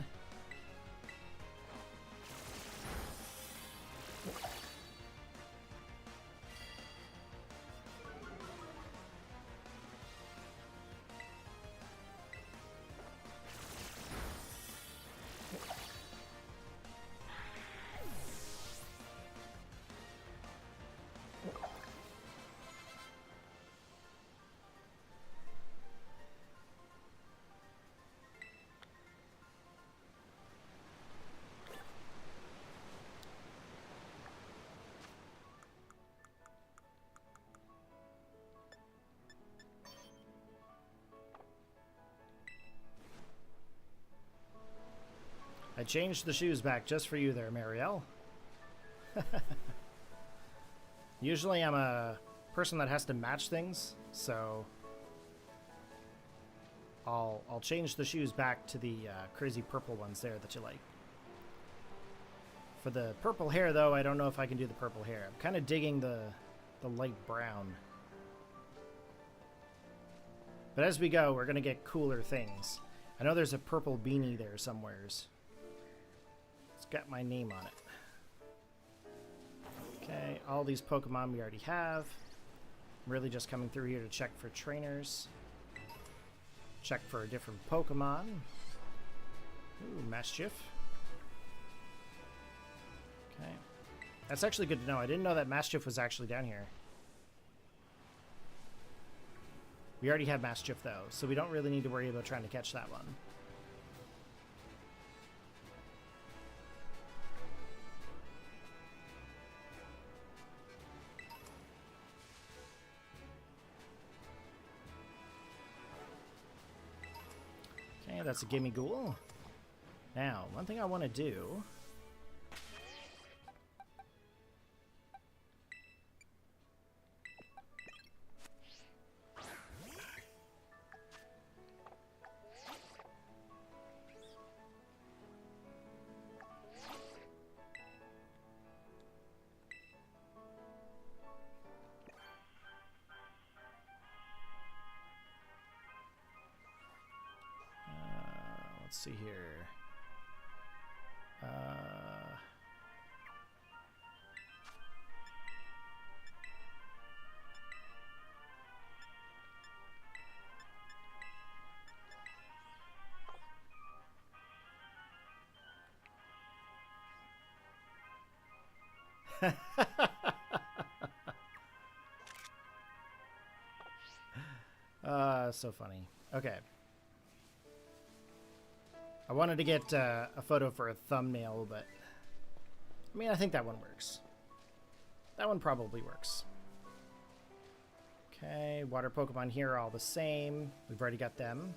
I changed the shoes back just for you there, Marielle. Usually I'm a person that has to match things, so I'll change the shoes back to the crazy purple ones there that you like. For the purple hair, though, I don't know if I can do the purple hair. I'm kind of digging the light brown. But as we go, we're going to get cooler things. I know there's a purple beanie there somewheres. It's got my name on it. Okay, all these Pokemon we already have. I'm really just coming through here to check for trainers. Check for a different Pokemon. Ooh, Mischief. Okay. That's actually good to know. I didn't know that Mischief was actually down here. We already have Mischief, though, so we don't really need to worry about trying to catch that one. Okay, that's a Gimme Ghoul. Now, one thing I want to do... let's see here. So funny. Okay. I wanted to get a photo for a thumbnail, but I mean, I think that one works. That one probably works. Okay, water Pokemon here are all the same. We've already got them.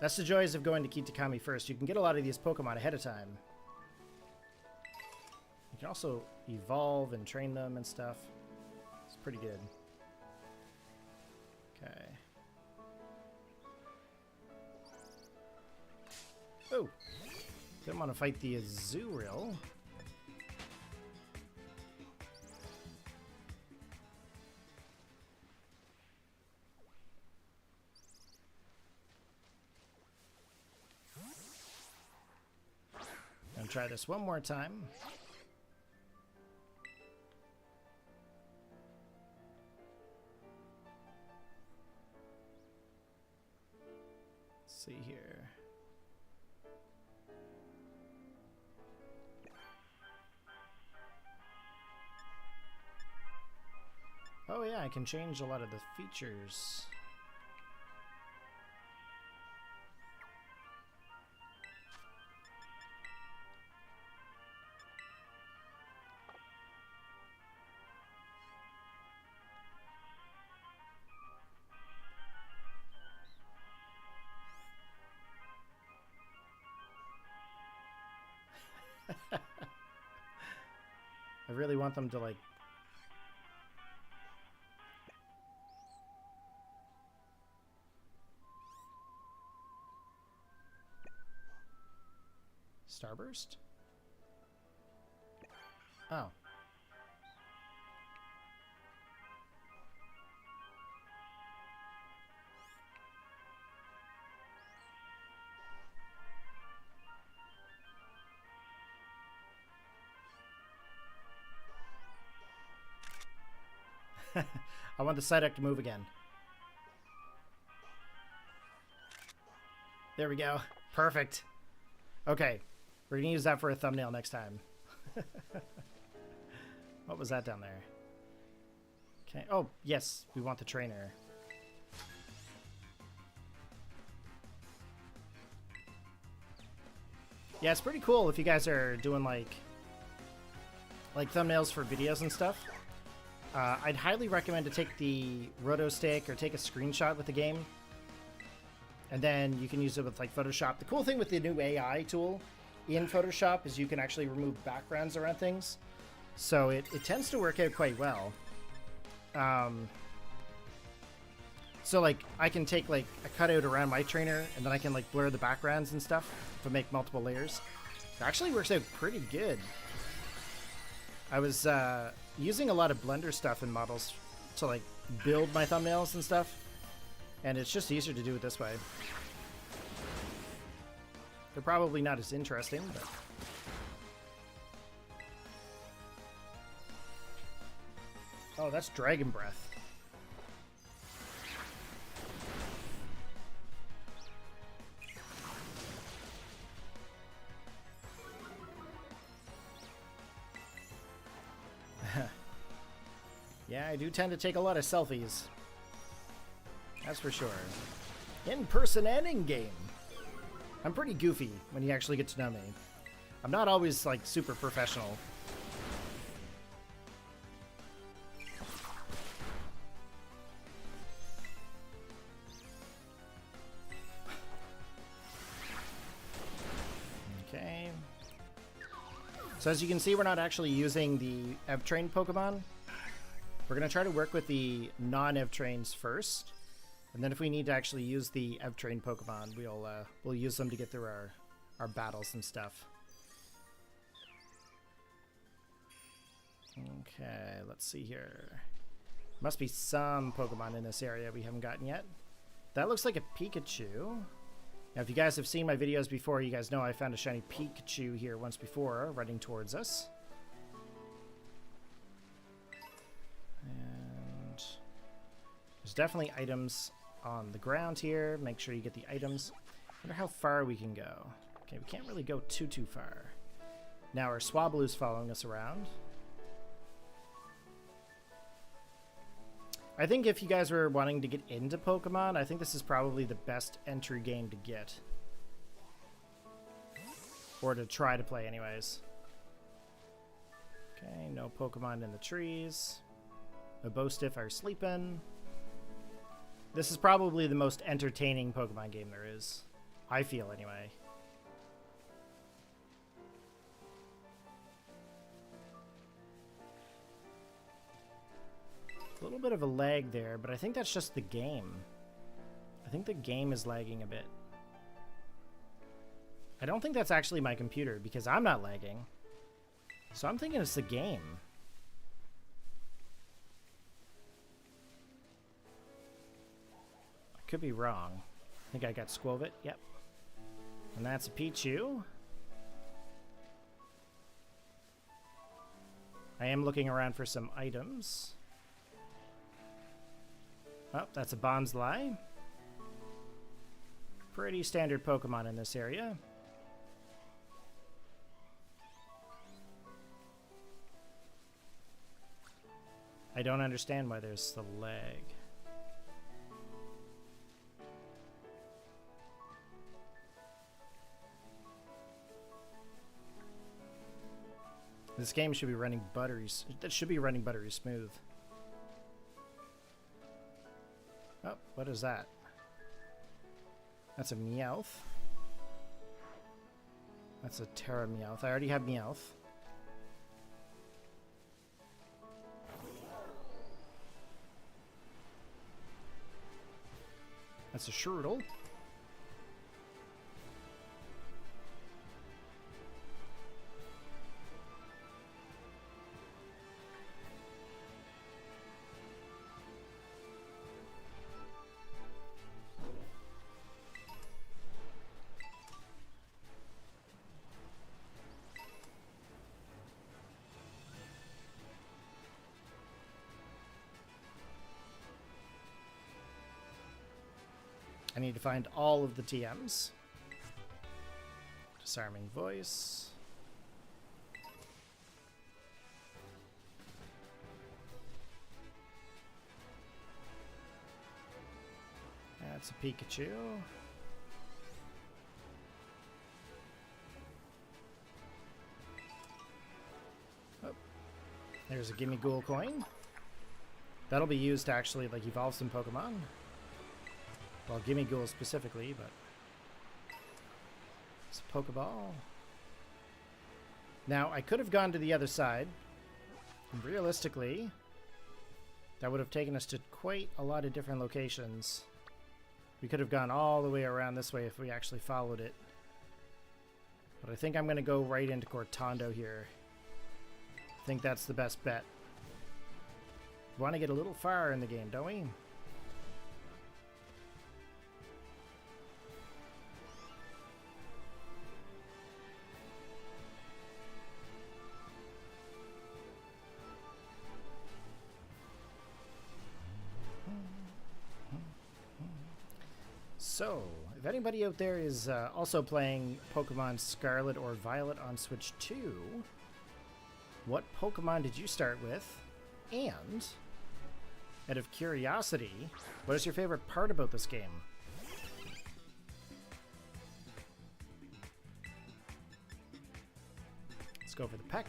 That's the joys of going to Kitakami first. You can get a lot of these Pokemon ahead of time. You can also evolve and train them and stuff. It's pretty good. Okay. Oh, didn't want to fight the Azurill. Gonna try this one more time. Let's see here. Oh yeah, I can change a lot of the features. I really want them to like Starburst? Oh. I want the Psyduck to move again. There we go. Perfect. Okay. We're going to use that for a thumbnail next time. What was that down there? Okay. Oh, yes. We want the trainer. Yeah, it's pretty cool if you guys are doing like thumbnails for videos and stuff. I'd highly recommend to take the roto stick or take a screenshot with the game. And then you can use it with like Photoshop. The cool thing with the new AI tool in Photoshop is you can actually remove backgrounds around things. So it tends to work out quite well. So like I can take like a cutout around my trainer and then I can like blur the backgrounds and stuff to make multiple layers. It actually works out pretty good. I was using a lot of Blender stuff in models to like build my thumbnails and stuff. And it's just easier to do it this way. They're probably not as interesting, but... Oh, that's Dragon Breath. Yeah, I do tend to take a lot of selfies. That's for sure. In person and in game. I'm pretty goofy when you actually get to know me. I'm not always like super professional. Okay. So as you can see, we're not actually using the Ev-Train Pokemon. We're going to try to work with the non-Ev-Trains first. And then if we need to actually use the Ev-Train Pokemon, we'll use them to get through our battles and stuff. Okay, let's see here. Must be some Pokemon in this area we haven't gotten yet. That looks like a Pikachu. Now, if you guys have seen my videos before, you guys know I found a shiny Pikachu here once before, running towards us. And there's definitely items on the ground here. Make sure you get the items. Wonder how far we can go. Okay, we can't really go too far. Now our Swablu's following us around. I think if you guys were wanting to get into Pokemon, I think this is probably the best entry game to get. Or to try to play anyways. Okay, no Pokemon in the trees. The Bostiff are sleeping. This is probably the most entertaining Pokemon game there is. I feel anyway. A little bit of a lag there, but I think that's just the game. I think the game is lagging a bit. I don't think that's actually my computer because I'm not lagging. So I'm thinking it's the game. I could be wrong. I think I got Squovit. Yep. And that's a Pichu. I am looking around for some items. Oh, that's a Bonsly. Pretty standard Pokemon in this area. I don't understand why there's the lag. This game should be running buttery. That should be running buttery smooth. Oh, what is that? That's a Meowth. That's a Terra Meowth. I already have Meowth. That's a Shrootle. I need to find all of the TMs. Disarming Voice. That's a Pikachu. Oh, there's a Gimme Ghoul coin. That'll be used to actually like evolve some Pokemon. Well, Gimme Ghoul specifically, but it's a Pokeball. Now, I could have gone to the other side. Realistically, that would have taken us to quite a lot of different locations. We could have gone all the way around this way if we actually followed it. But I think I'm going to go right into Cortando here. I think that's the best bet. We want to get a little far in the game, don't we? So, if anybody out there is also playing Pokemon Scarlet or Violet on Switch 2, what Pokemon did you start with? And, out of curiosity, what is your favorite part about this game? Let's go for the peck.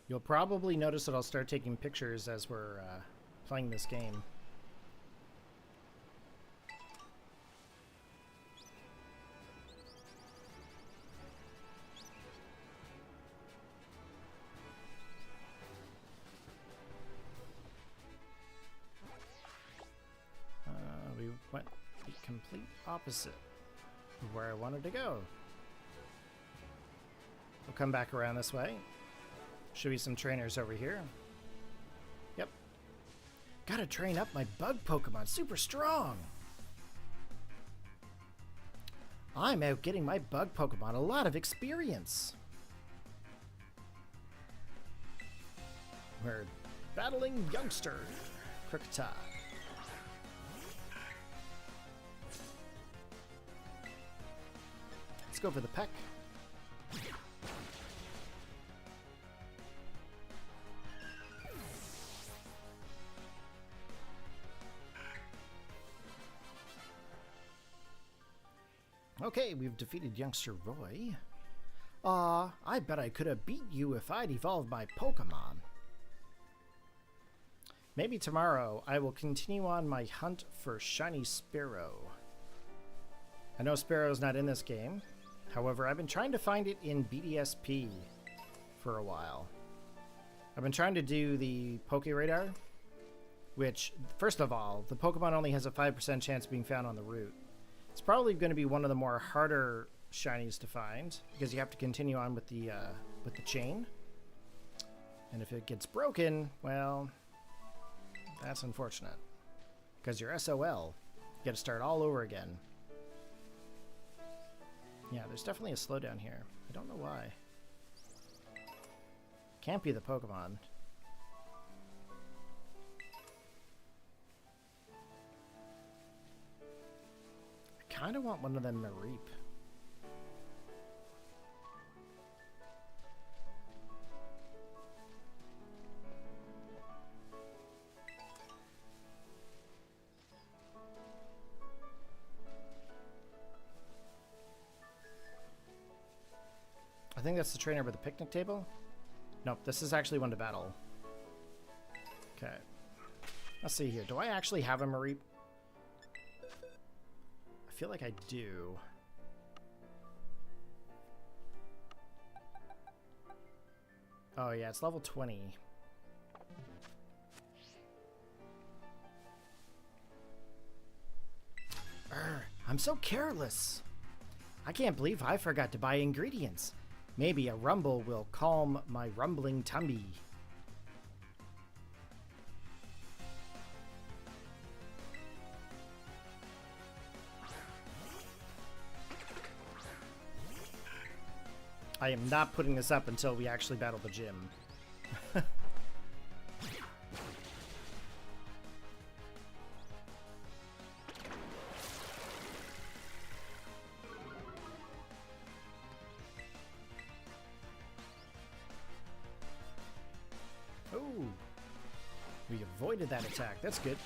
You'll probably notice that I'll start taking pictures as we're playing this game. We went the complete opposite of where I wanted to go. We'll come back around this way. Should be some trainers over here. Yep. Gotta train up my bug Pokemon. Super strong. I'm out getting my bug Pokemon a lot of experience. We're battling youngster. Kricketot. Let's go for the peck. Okay, we've defeated youngster Roy. Aw, I bet I could have beat you if I'd evolved my Pokemon. Maybe tomorrow I will continue on my hunt for Shiny Sparrow. I know Sparrow's not in this game. However, I've been trying to find it in BDSP for a while. I've been trying to do the Poke Radar, which, first of all, the Pokemon only has a 5% chance of being found on the route. It's probably going to be one of the more harder shinies to find because you have to continue on with the chain. And if it gets broken, well, that's unfortunate because you're SOL. You got to start all over again. Yeah, there's definitely a slowdown here. I don't know why. Can't be the Pokemon. I kind of want one of them to reap. I think that's the trainer with the picnic table. Nope, this is actually one to battle. Okay. Let's see here. Do I actually have a Mareep? I feel like I do. Oh yeah, it's level 20. I'm so careless. I can't believe I forgot to buy ingredients. Maybe a rumble will calm my rumbling tummy. I am not putting this up until we actually battle the gym. Oh, we avoided that attack. That's good.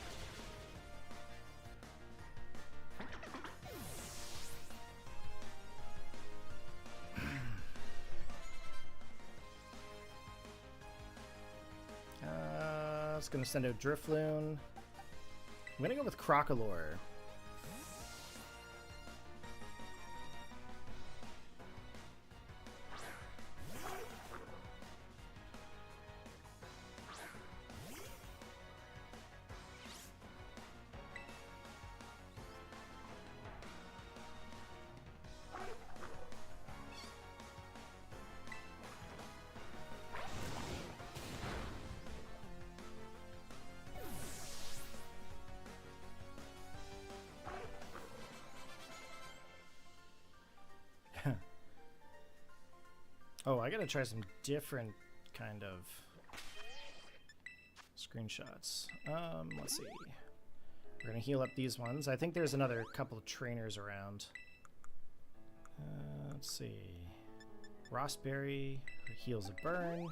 It's going to send out Drifloon. I'm going to go with Crocolore. Oh, I gotta try some different kind of screenshots. Let's see. We're gonna heal up these ones. I think there's another couple of trainers around. Let's see. Rossberry heals a burn.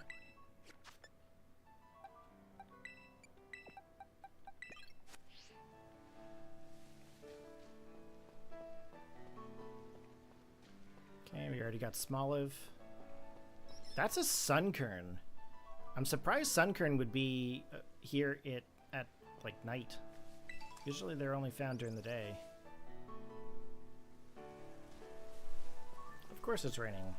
Okay, we already got Smoliv. That's a Sunkern. I'm surprised Sunkern would be here at like night. Usually they're only found during the day. Of course it's raining.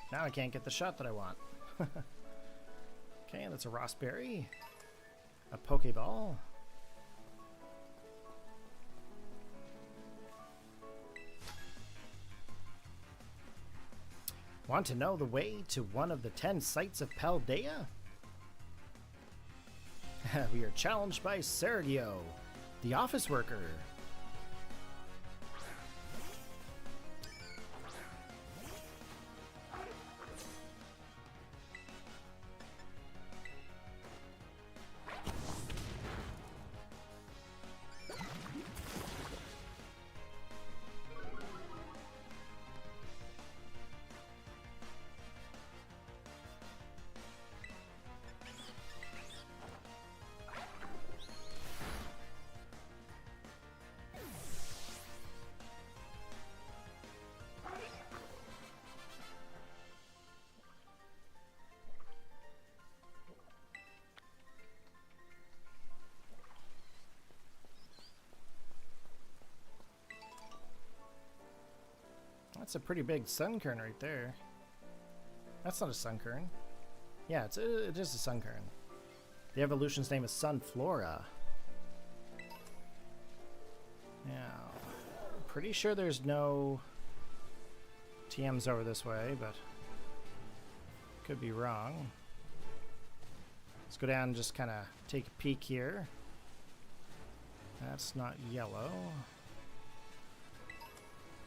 Now I can't get the shot that I want. Okay, that's a Rossberry. A Pokeball. Want to know the way to one of the 10 sites of Paldea? We are challenged by Sergio, the office worker. That's a pretty big Sunkern right there. That's not a Sunkern. Yeah, it is a Sunkern. The evolution's name is Sunflora. Now, I'm pretty sure there's no TMs over this way, but could be wrong. Let's go down and just kind of take a peek here. That's not yellow.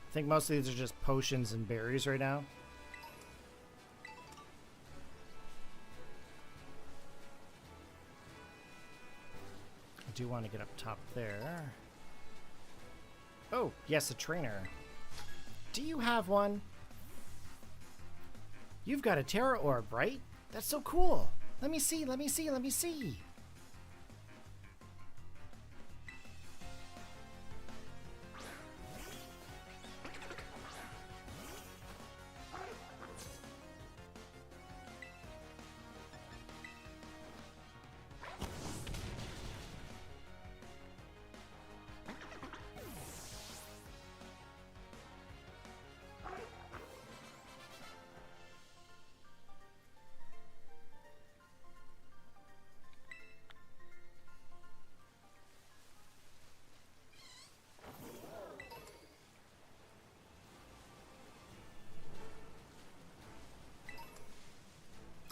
I think most of these are just potions and berries right now. I do want to get up top there. Oh, yes, a trainer. Do you have one? You've got a Terra Orb, right? That's so cool. Let me see, let me see, let me see.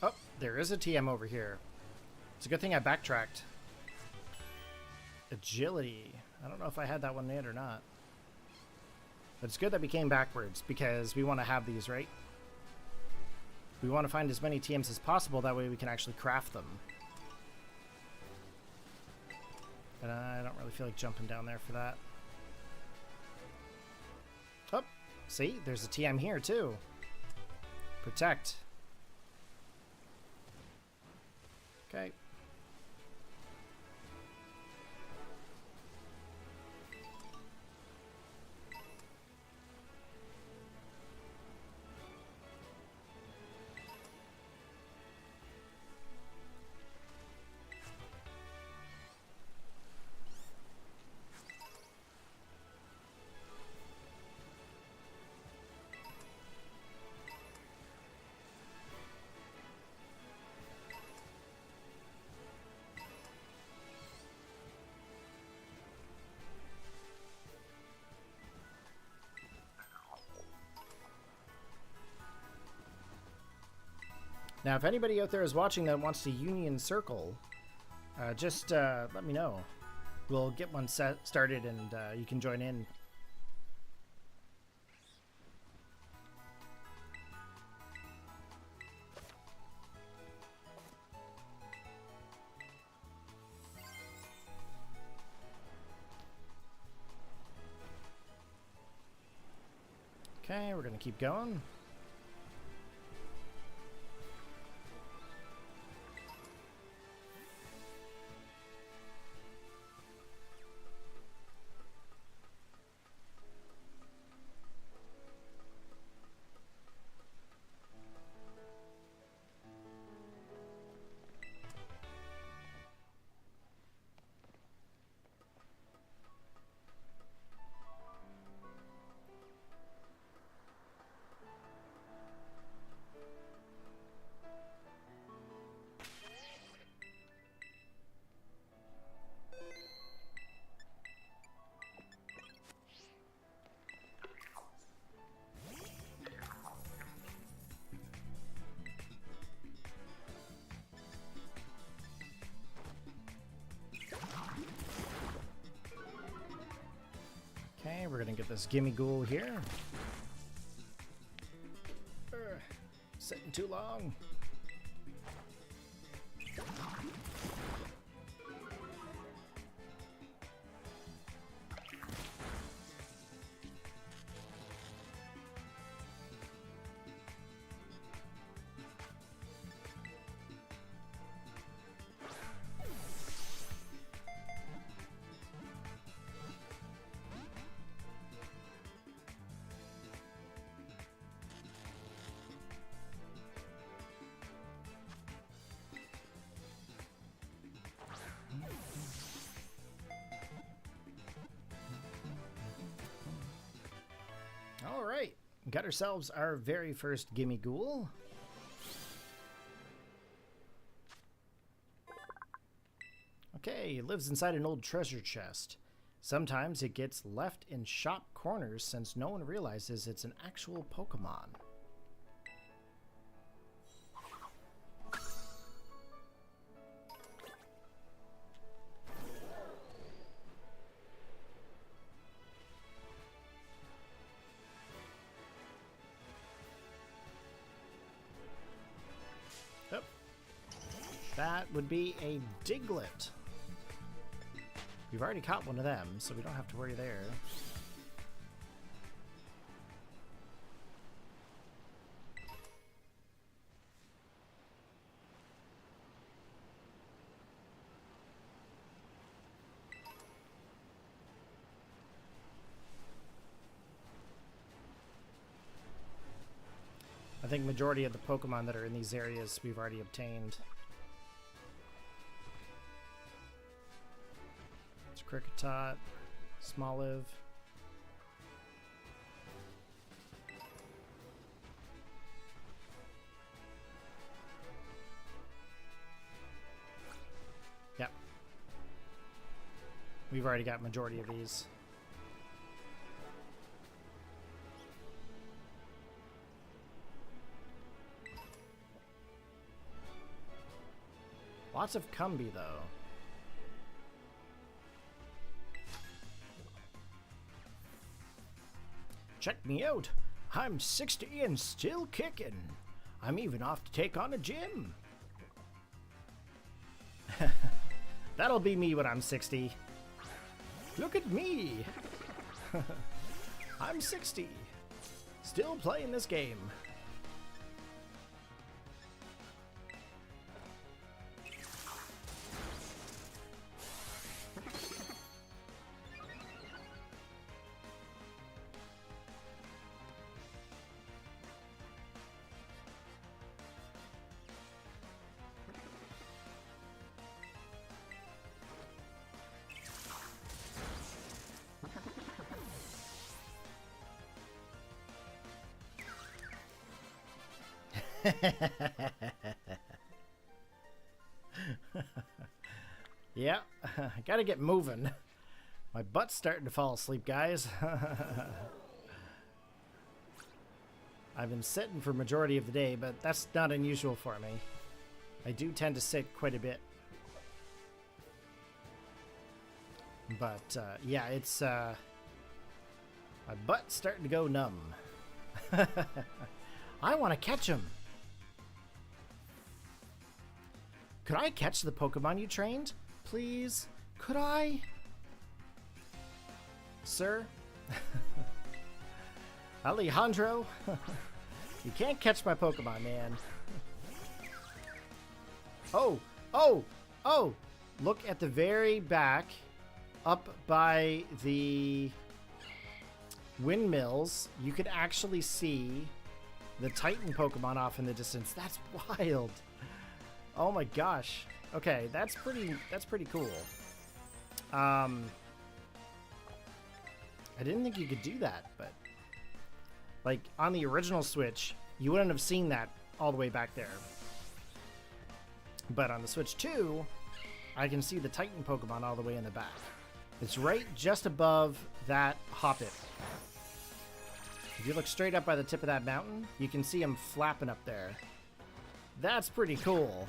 Oh, there is a TM over here. It's a good thing I backtracked. Agility. I don't know if I had that one in or not. But it's good that we came backwards because we want to have these, right? We want to find as many TMs as possible. That way we can actually craft them. But I don't really feel like jumping down there for that. Oh, see? There's a TM here too. Protect. Okay. Now, if anybody out there is watching that wants to Union Circle, just let me know. We'll get one started and you can join in. Okay, we're going to keep going. Okay, we're gonna get this gimme ghoul here. Sitting too long. All right, got ourselves our very first gimme ghoul. Okay, it lives inside an old treasure chest. Sometimes it gets left in shop corners since no one realizes it's an actual Pokemon. That would be a Diglett. We've already caught one of them, so we don't have to worry there. I think majority of the Pokemon that are in these areas we've already obtained. Kricketot, Smoliv. Yep. We've already got majority of these. Lots of Cumby though. Check me out. I'm 60 and still kicking. I'm even off to take on a gym. That'll be me when I'm 60. Look at me. I'm 60. Still playing this game. Yeah, I gotta get moving. My butt's starting to fall asleep, guys. I've been sitting for majority of the day, but that's not unusual for me. I do tend to sit quite a bit. But, yeah, it's, my butt's starting to go numb. I want to catch him. Could I catch the Pokemon you trained? Please? Could I? Sir? Alejandro? You can't catch my Pokemon, man. Oh! Oh! Oh! Look at the very back, up by the windmills. You could actually see the Titan Pokemon off in the distance. That's wild. Oh my gosh. Okay, that's pretty cool. I didn't think you could do that, but like on the original Switch, you wouldn't have seen that all the way back there. But on the Switch 2, I can see the Titan Pokemon all the way in the back. It's right just above that Hoppip. If you look straight up by the tip of that mountain, you can see him flapping up there. That's pretty cool.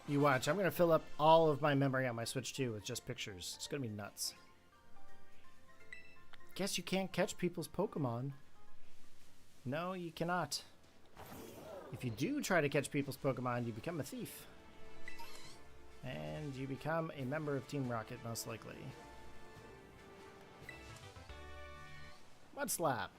You watch, I'm going to fill up all of my memory on my Switch 2 with just pictures. It's going to be nuts. Guess you can't catch people's Pokemon. No, you cannot. If you do try to catch people's Pokemon, you become a thief. And you become a member of Team Rocket, most likely. Mud Slap.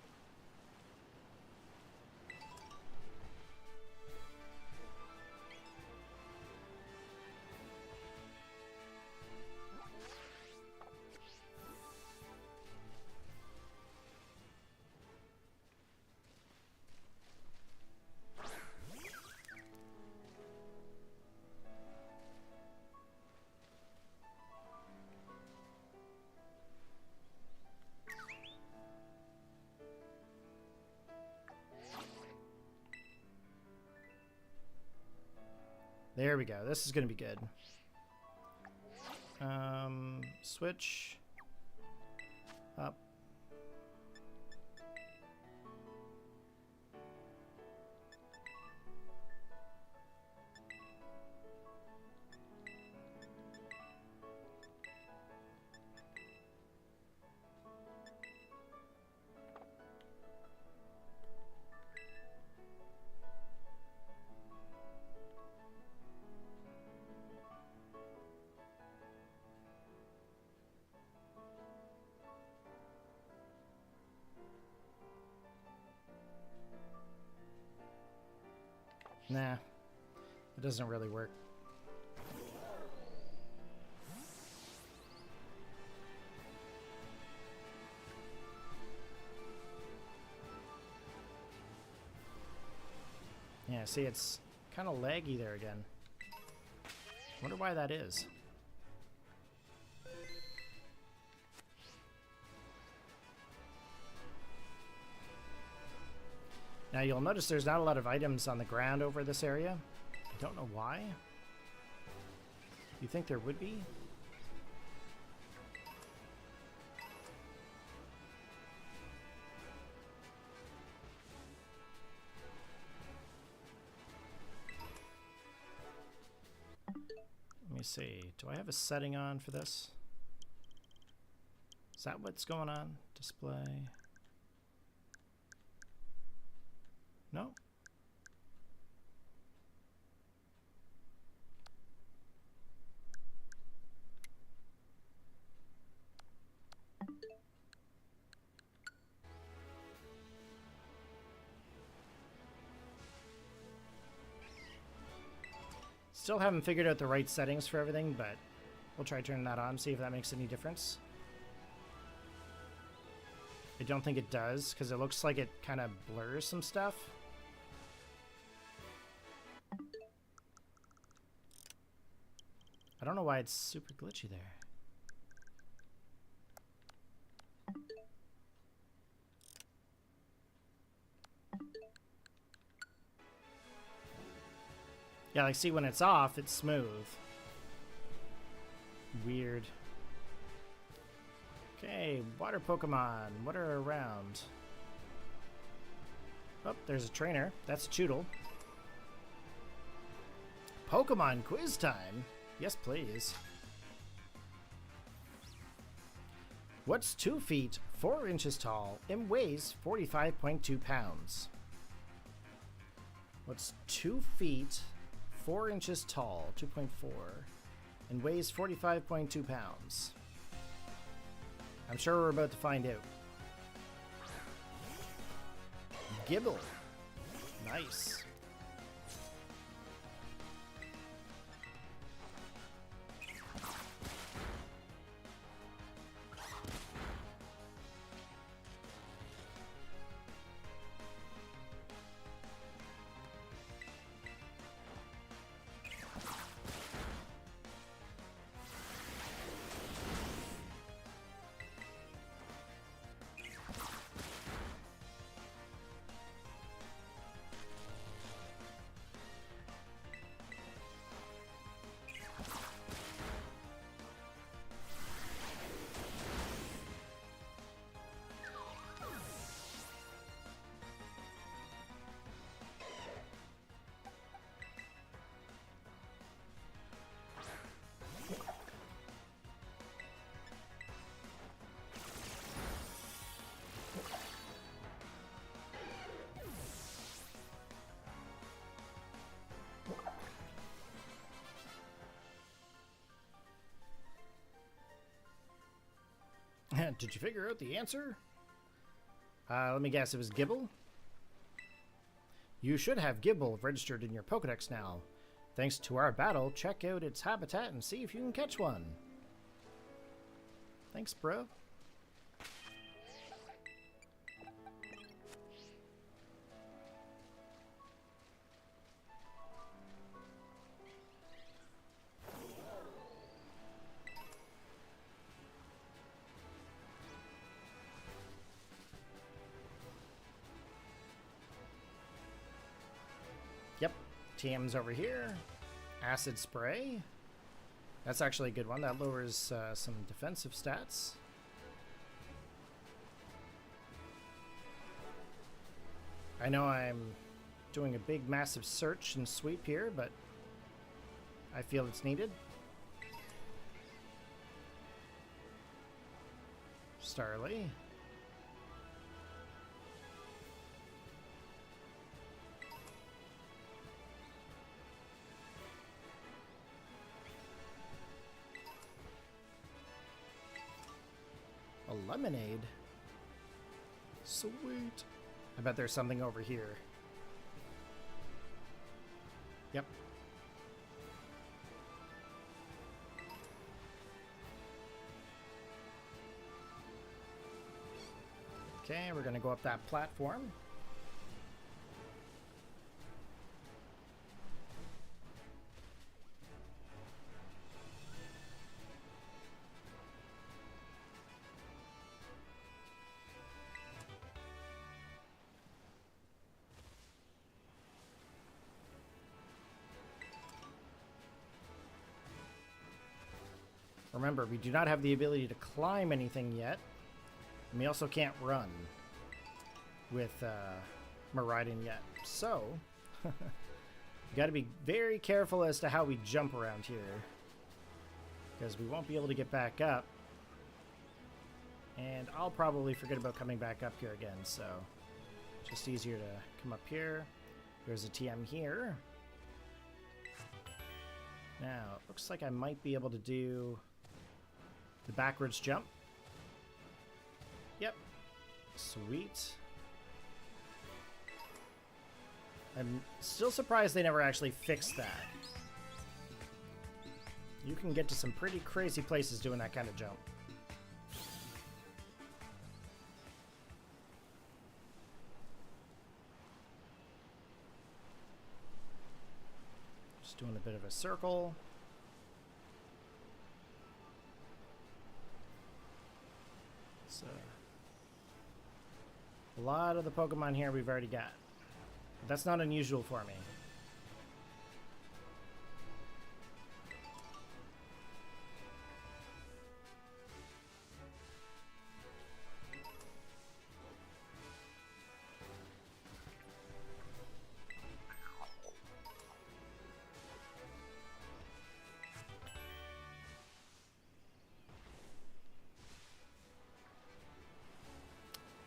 There we go. This is going to be good. Switch up. Nah, it doesn't really work. Yeah, see, it's kind of laggy there again. Wonder why that is. Now you'll notice there's not a lot of items on the ground over this area. I don't know why. You think there would be? Let me see. Do I have a setting on for this? Is that what's going on? Display. No? Still haven't figured out the right settings for everything, but we'll try turning that on, see if that makes any difference. I don't think it does, because it looks like it kind of blurs some stuff. I don't know why it's super glitchy there. Yeah, like, see, when it's off, it's smooth. Weird. Okay, water Pokemon. What are around? Oh, there's a trainer. That's Choodle. Pokemon quiz time? Yes, please. What's 2 feet, 4 inches tall, and weighs 45.2 pounds? What's 2 feet, 4 inches tall, 2.4, and weighs 45.2 pounds? I'm sure we're about to find out. Gibble. Nice. Did you figure out the answer? Let me guess, it was Gibble? You should have Gibble registered in your Pokedex now. Thanks to our battle, check out its habitat and see if you can catch one. Thanks, bro. Yep, TM's over here. Acid Spray. That's actually a good one. That lowers some defensive stats. I know I'm doing a big, massive search and sweep here, but I feel it's needed. Starly. A lemonade? Sweet. I bet there's something over here. Yep. Okay, we're gonna go up that platform. Remember, we do not have the ability to climb anything yet. And we also can't run with Miraidon yet. So, you got to be very careful as to how we jump around here. Because we won't be able to get back up. And I'll probably forget about coming back up here again, so Just easier to come up here. There's a TM here. Now, it looks like I might be able to do the backwards jump. Yep. Sweet. I'm still surprised they never actually fixed that. You can get to some pretty crazy places doing that kind of jump. Just doing a bit of a circle. So, a lot of the Pokemon here we've already got. But that's not unusual for me.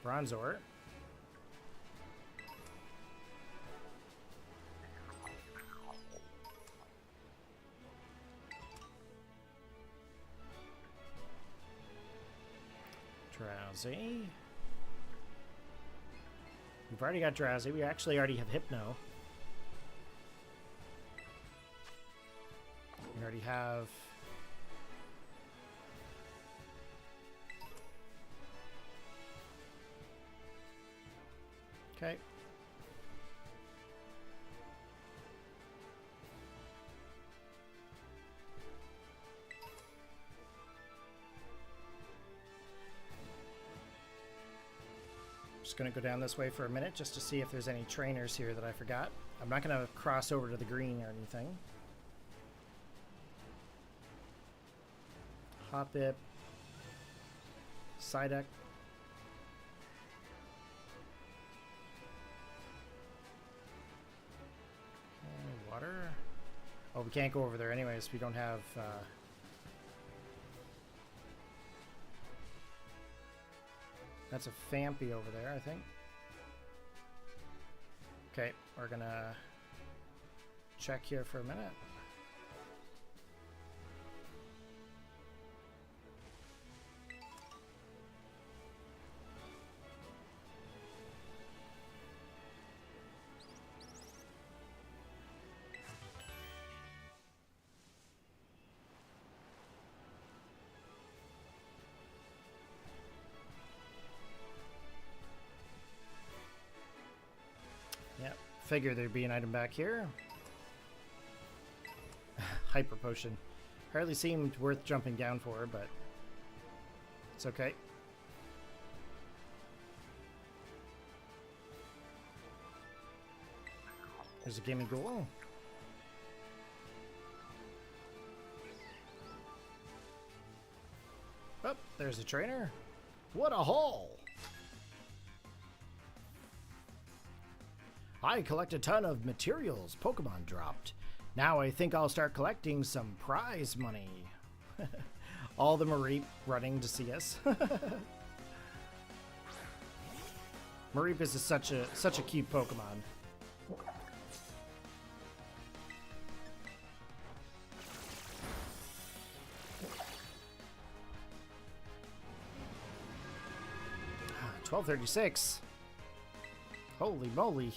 Bronzor. Drowsy. We've already got Drowsy. We actually already have Hypno. We already have... Okay. Just going to go down this way for a minute just to see if there's any trainers here that I forgot. I'm not going to cross over to the green or anything. Hoppip. Psyduck. Water. Oh, we can't go over there anyways. We don't have... That's a Fampy over there, I think. Okay, we're gonna check here for a minute. Figure there'd be an item back here. Hyper Potion. Hardly seemed worth jumping down for, but it's okay. There's a Gimmighoul. Oh, there's a trainer. What a haul! I collect a ton of materials Pokemon dropped. Now I think I'll start collecting some prize money. All the Mareep running to see us. Mareep is such a cute Pokemon. $12.36. Holy moly.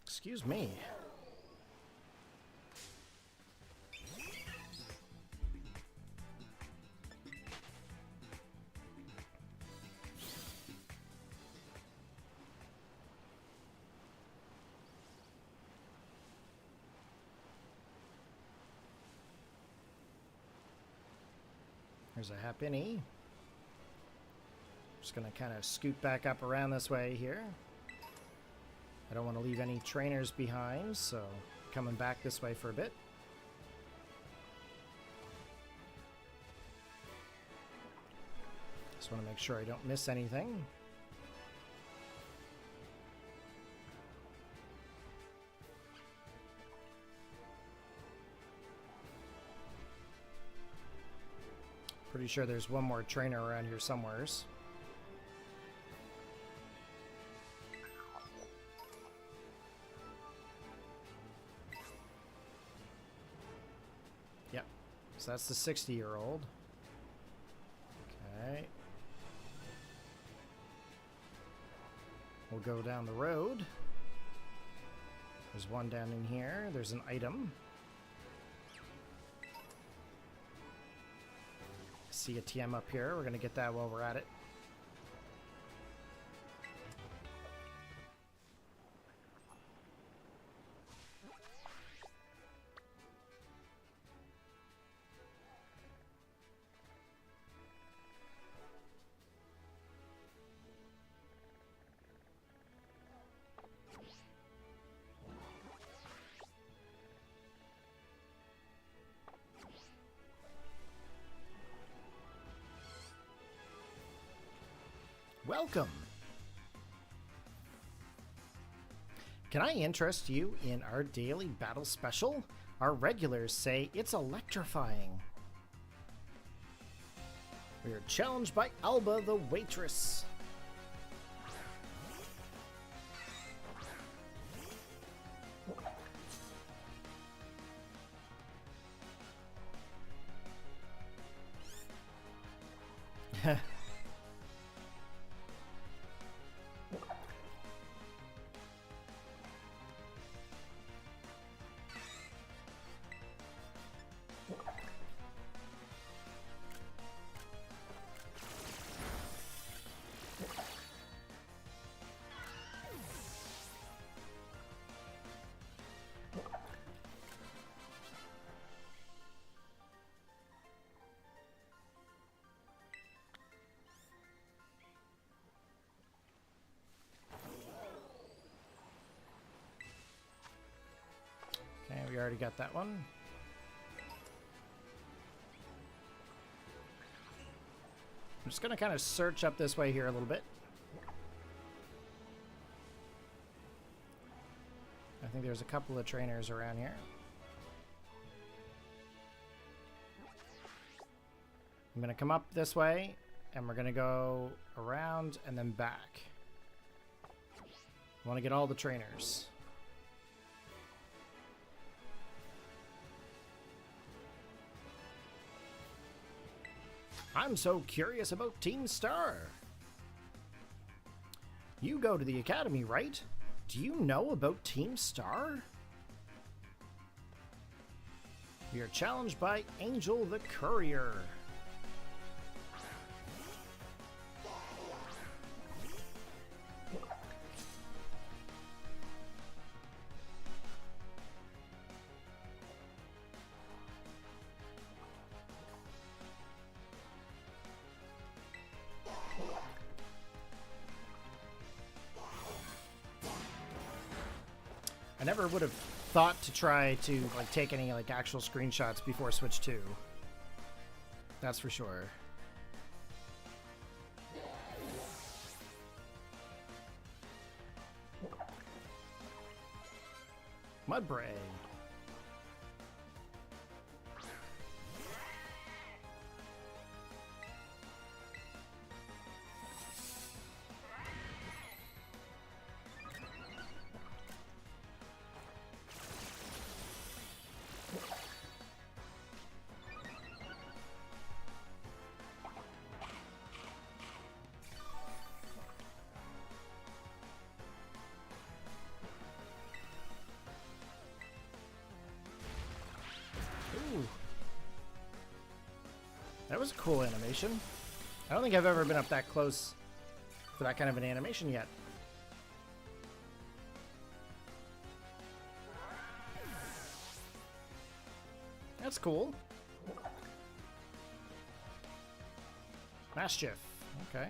Excuse me. There's a Happiny. Just gonna kind of scoot back up around this way here. I don't want to leave any trainers behind, so coming back this way for a bit. Just want to make sure I don't miss anything. Pretty sure there's one more trainer around here somewheres. Yep. So that's the 60-year-old. Okay. We'll go down the road. There's one down in here. There's an item. See a TM up here. We're going to get that while we're at it. Welcome! Can I interest you in our daily battle special? Our regulars say it's electrifying. We are challenged by Alba the waitress. Okay, we already got that one. I'm just going to kind of search up this way here a little bit. I think there's a couple of trainers around here. I'm going to come up this way, and we're going to go around and then back. I want to get all the trainers. I'm so curious about Team Star. You go to the academy, right? Do you know about Team Star? We are challenged by Angel the Courier. I never would have thought to try to like take any like actual screenshots before Switch 2. That's for sure. Mudbray. That was a cool animation. I don't think I've ever been up that close for that kind of an animation yet. That's cool. Mischief. Okay.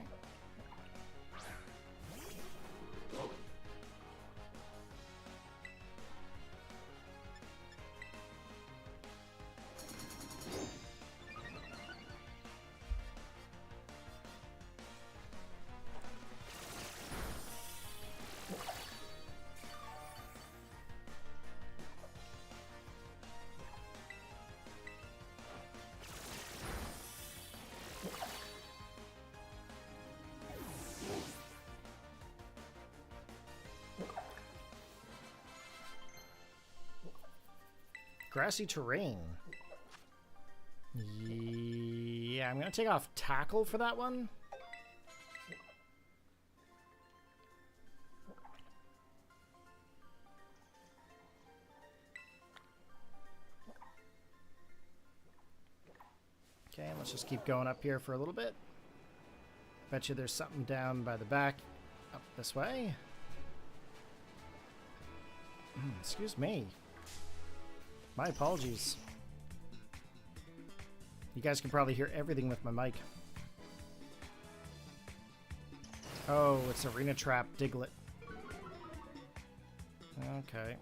grassy terrain. Yeah, I'm going to take off tackle for that one. Okay, let's just keep going up here for a little bit. Bet you there's something down by the back up this way. Excuse me. My apologies. You guys can probably hear everything with my mic. Oh, it's Arena Trap Diglett. Okay.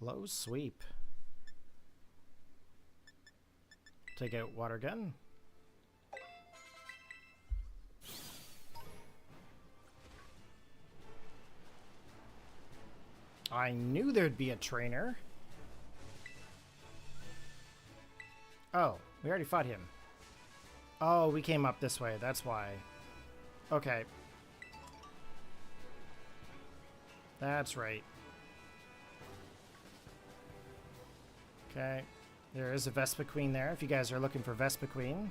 Low sweep. Take out water gun. I knew there'd be a trainer. Oh, we already fought him. Oh, we came up this way. That's why. Okay. That's right. Okay, there is a Vespa Queen there if you guys are looking for Vespa Queen.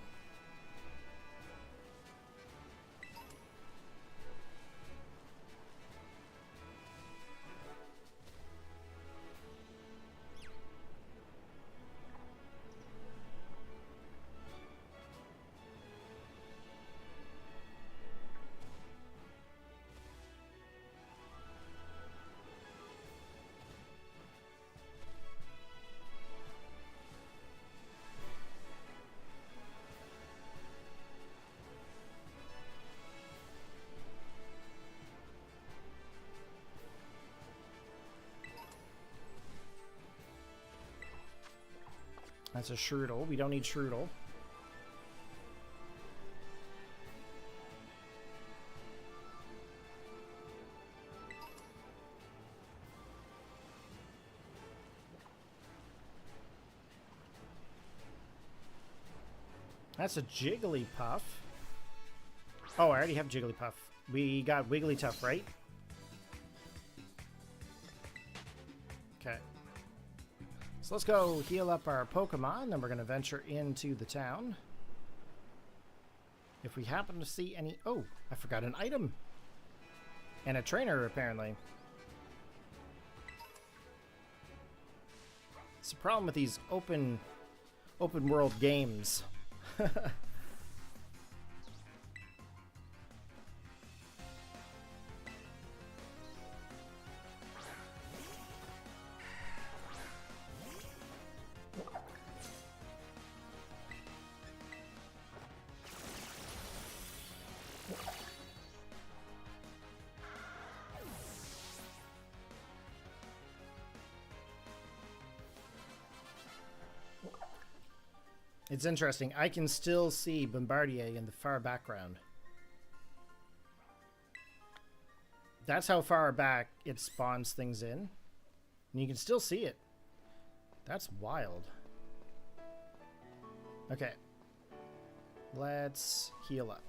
That's a Shrewdle. We don't need Shrewdle. That's a Jigglypuff. Oh, I already have Jigglypuff. We got Wigglytuff, right? Okay. So let's go heal up our Pokemon, then we're going to venture into the town. If we happen to see any... Oh, I forgot an item. And a trainer, apparently. It's the problem with these open world games. It's interesting. I can still see Bombardier in the far background. That's how far back it spawns things in. And you can still see it. That's wild. Okay. Let's heal up.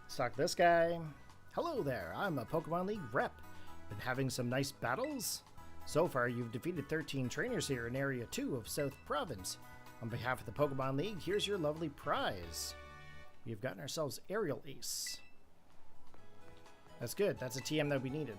Let's talk to this guy. Hello there. I'm a Pokemon League rep. Been having some nice battles? So far, you've defeated 13 trainers here in Area 2 of South Province. On behalf of the Pokemon League, here's your lovely prize. We've gotten ourselves Aerial Ace. That's good. That's a TM that we needed.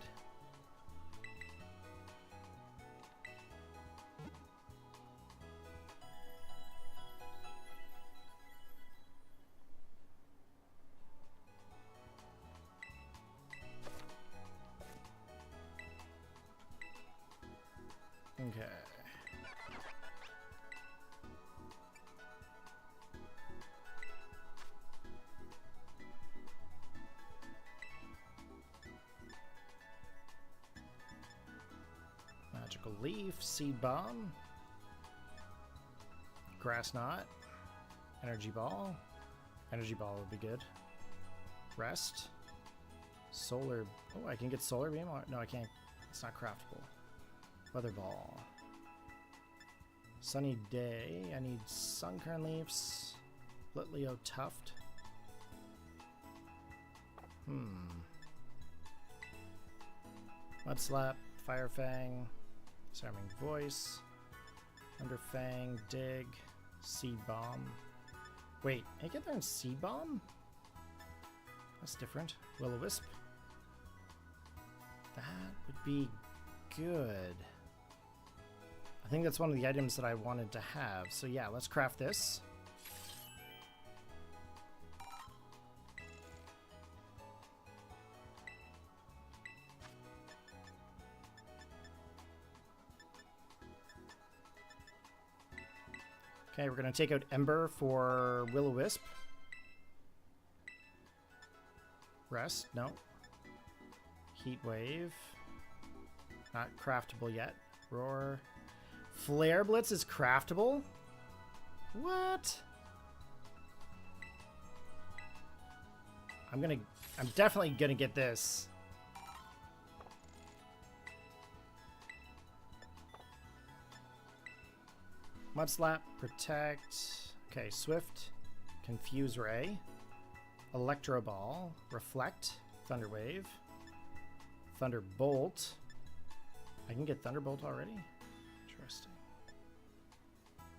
Okay. Magical Leaf, Seed Bomb, Grass Knot, Energy Ball. Energy Ball would be good. Rest. Solar. Oh, I can get solar beam. No, I can't. It's not craftable. Weather ball. Sunny day. I need Sunkern leaves. Litleo tuft. Mud slap. Fire fang. Disarming voice. Underfang. Dig. Seed bomb. Wait, I get there in seed bomb? That's different. Will-o-wisp. That would be good. I think that's one of the items that I wanted to have. So yeah, let's craft this. Okay, we're going to take out Ember for Will-o-wisp. Rest, no. Heat wave. Not craftable yet. Roar. Flare Blitz is craftable? What? I'm definitely gonna get this. Mud Slap, Protect. Okay, Swift. Confuse Ray. Electro Ball. Reflect. Thunder Wave. Thunderbolt. I can get Thunderbolt already? Interesting.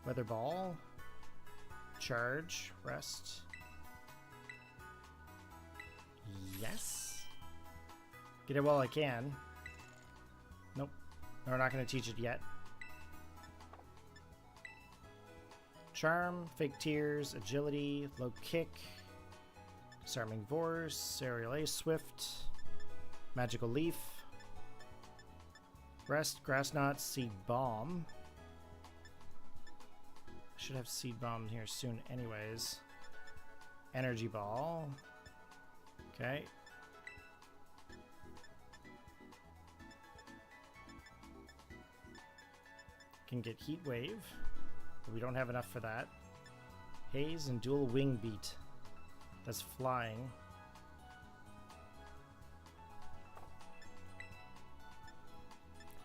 Weather Ball. Charge. Rest. Yes. Get it while I can. Nope. No, we're not going to teach it yet. Charm, Fake Tears, Agility, Low Kick, Disarming Vorse, Aerial Ace, Swift, Magical Leaf, Rest, Grass Knot, Seed Bomb. I should have Seed Bomb here soon anyways. Energy Ball. Okay. Can get Heat Wave. We don't have enough for that. Haze and Dual Wing Beat. That's flying.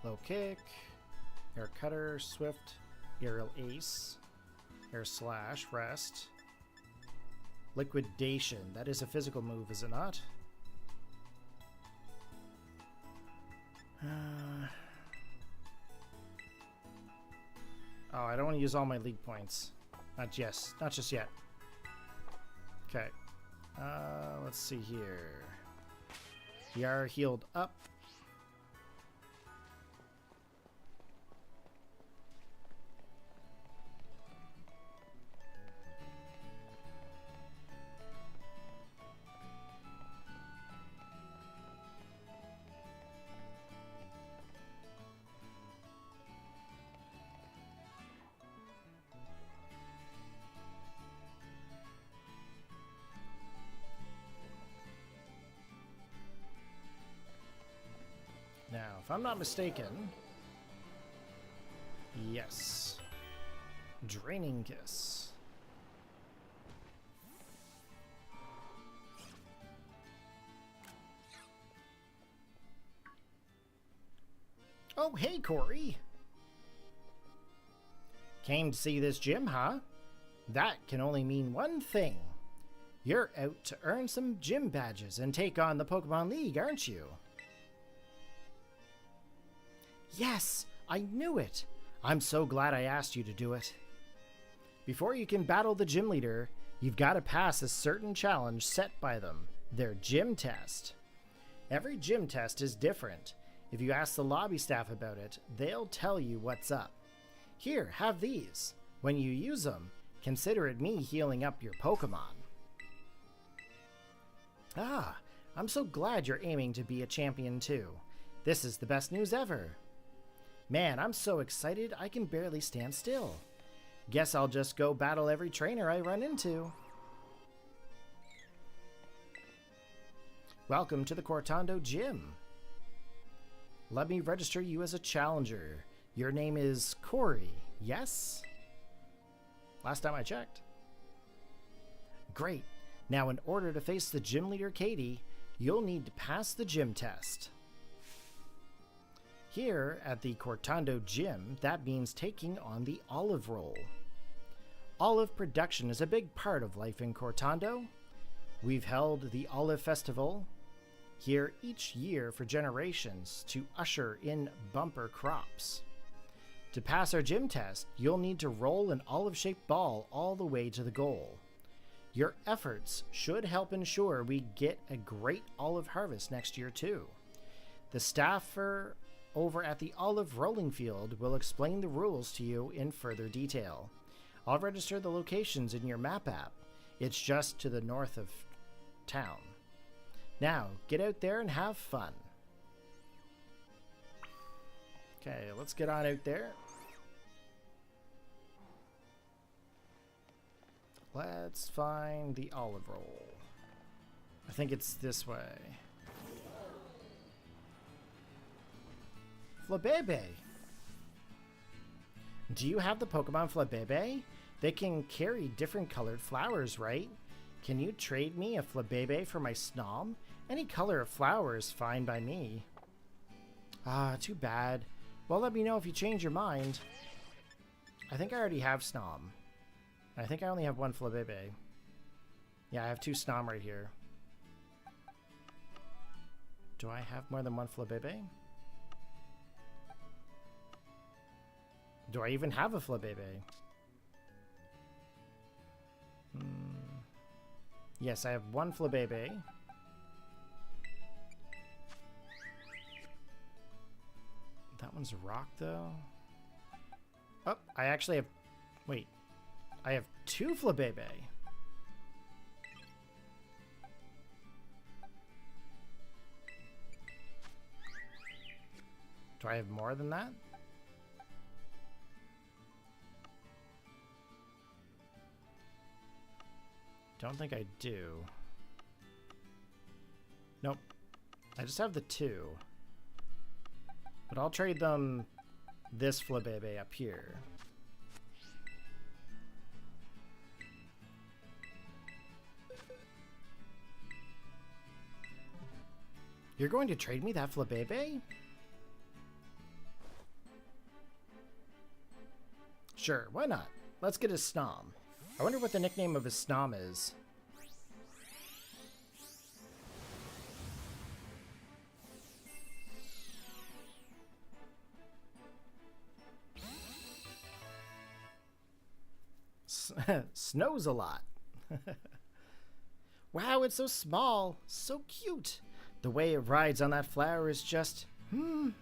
Low Kick. Air Cutter. Swift. Aerial Ace. Air Slash. Rest. Liquidation. That is a physical move, is it not? Oh, I don't want to use all my league points. Not just yet. Okay. Let's see here. We are healed up. Now, if I'm not mistaken, yes, Draining Kiss. Oh, hey, Corey. Came to see this gym, huh? That can only mean one thing. You're out to earn some gym badges and take on the Pokemon League, aren't you? Yes, I knew it. I'm so glad I asked you to do it. Before you can battle the gym leader, you've got to pass a certain challenge set by them, their gym test. Every gym test is different. If you ask the lobby staff about it, they'll tell you what's up. Here, have these. When you use them, consider it me healing up your Pokemon. Ah, I'm so glad you're aiming to be a champion too. This is the best news ever. Man, I'm so excited I can barely stand still. Guess I'll just go battle every trainer I run into. Welcome to the Cortando Gym. Let me register you as a challenger. Your name is Corey, yes? Last time I checked. Great. Now in order to face the gym leader Katie, you'll need to pass the gym test. Here at the Cortando Gym, that means taking on the olive roll. Olive production is a big part of life in Cortando. We've held the Olive Festival here each year for generations to usher in bumper crops. To pass our gym test, you'll need to roll an olive-shaped ball all the way to the goal. Your efforts should help ensure we get a great olive harvest next year too. The staffer over at the olive rolling field will explain the rules to you in further detail. I'll register the locations in your map app. It's just to the north of town. Now, get out there and have fun. Okay, let's get on out there. Let's find the olive roll. I think it's this way. Flabebe! Do you have the Pokemon Flabebe? They can carry different colored flowers, right? Can you trade me a Flabebe for my Snom? Any color of flower is fine by me. Ah, too bad. Well, let me know if you change your mind. I think I already have Snom. I think I only have one Flabebe. Yeah, I have 2 Snom right here. Do I have more than one Flabebe? Do I even have a Flabebe? Yes, I have 1 Flabebe. That one's a rock, though. Oh, I actually have... Wait. I have 2 Flabebe. Do I have more than that? Don't think I do. Nope. I just have the 2. But I'll trade them this Flabebe up here. You're going to trade me that Flabebe? Sure, why not? Let's get his Snom. I wonder what the nickname of his Snom is. Snows a lot. Wow, it's so small, so cute. The way it rides on that flower is just, Whew.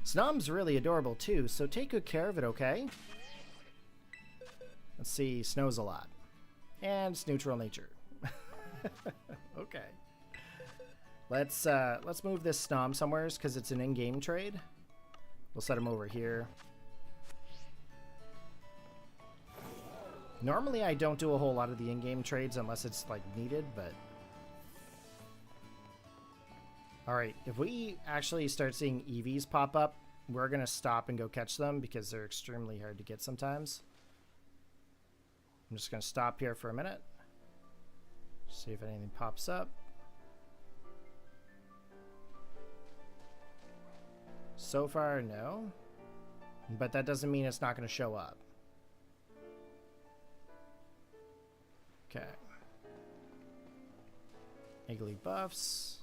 Snom's really adorable too, so take good care of it, okay? Let's see, snows a lot. And it's neutral nature. Okay. Let's move this Snom somewhere because it's an in-game trade. We'll set him over here. Normally I don't do a whole lot of the in-game trades unless it's like needed, but alright, if we actually start seeing EVs pop up, we're gonna stop and go catch them because they're extremely hard to get sometimes. I'm just gonna stop here for a minute. See if anything pops up. So far, no. But that doesn't mean it's not gonna show up. Okay. Iggly buffs.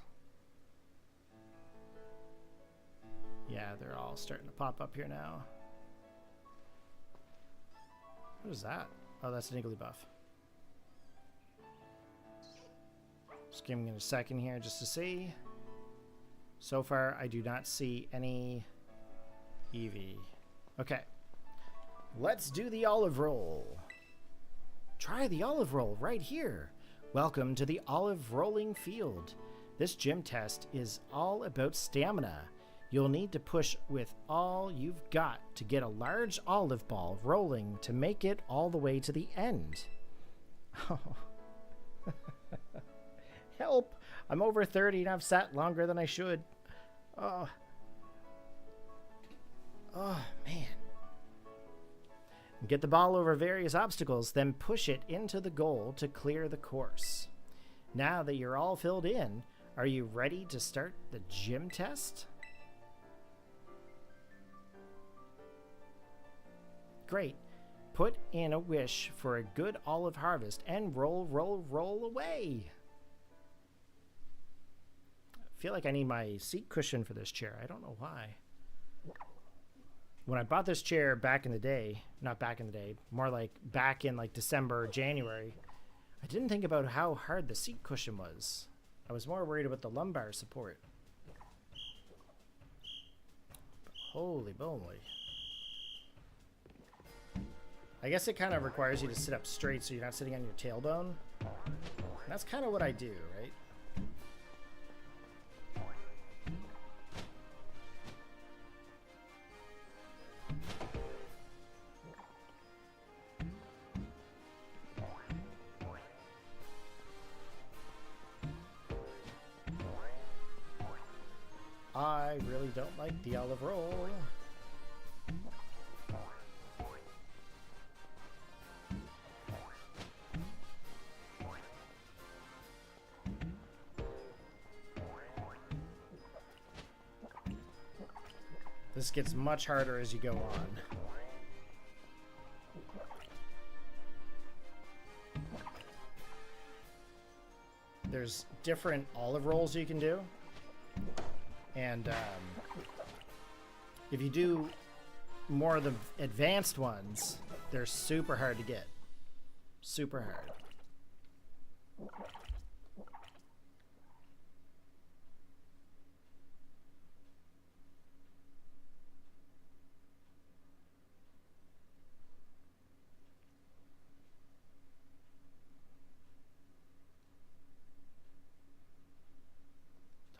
Yeah, they're all starting to pop up here now. What is that? Oh, that's an Iggly buff. Skimming in a second here just to see. So far, I do not see any Eevee. Okay. Let's do the olive roll. Try the olive roll right here. Welcome to the olive rolling field. This gym test is all about stamina. You'll need to push with all you've got to get a large olive ball rolling to make it all the way to the end. Oh. Help! I'm over 30 and I've sat longer than I should. Oh. Oh, man. Get the ball over various obstacles, then push it into the goal to clear the course. Now that you're all filled in, are you ready to start the gym test? Great. Put in a wish for a good olive harvest and roll, roll, roll away. I feel like I need my seat cushion for this chair. I don't know why. When I bought this chair back in the day, not back in the day, more like back in like December or January, I didn't think about how hard the seat cushion was. I was more worried about the lumbar support. But holy moly. I guess it kind of requires you to sit up straight so you're not sitting on your tailbone. And that's kind of what I do, right? I really don't like the olive roll. This gets much harder as you go on. There's different olive rolls you can do. And if you do more of the advanced ones, they're super hard to get. Super hard.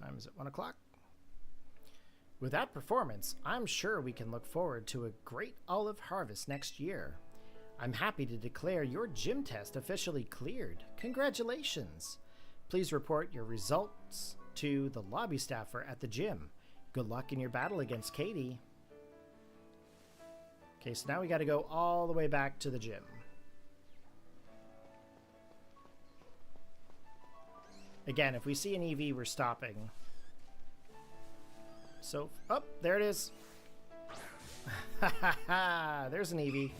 Time is at 1 o'clock. With that performance, I'm sure we can look forward to a great olive harvest next year. I'm happy to declare your gym test officially cleared. Congratulations! Please report your results to the lobby staffer at the gym. Good luck in your battle against Katie. Okay, so now we got to go all the way back to the gym. Again, if we see an EV, we're stopping. So, oh, there it is. There's an EV.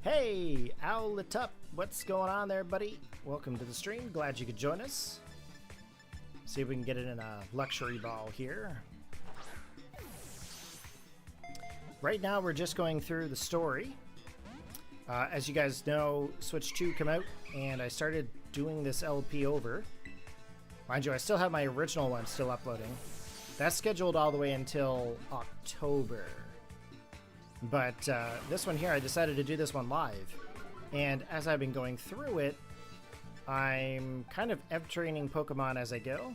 Hey, Owl lit up. What's going on there, buddy? Welcome to the stream. Glad you could join us. See if we can get it in a luxury ball here. Right now, we're just going through the story. As you guys know, Switch 2 came out, and I started doing this LP over. Mind you, I still have my original one still uploading. That's scheduled all the way until October. But this one here, I decided to do this one live. And as I've been going through it, I'm kind of training Pokemon as I go,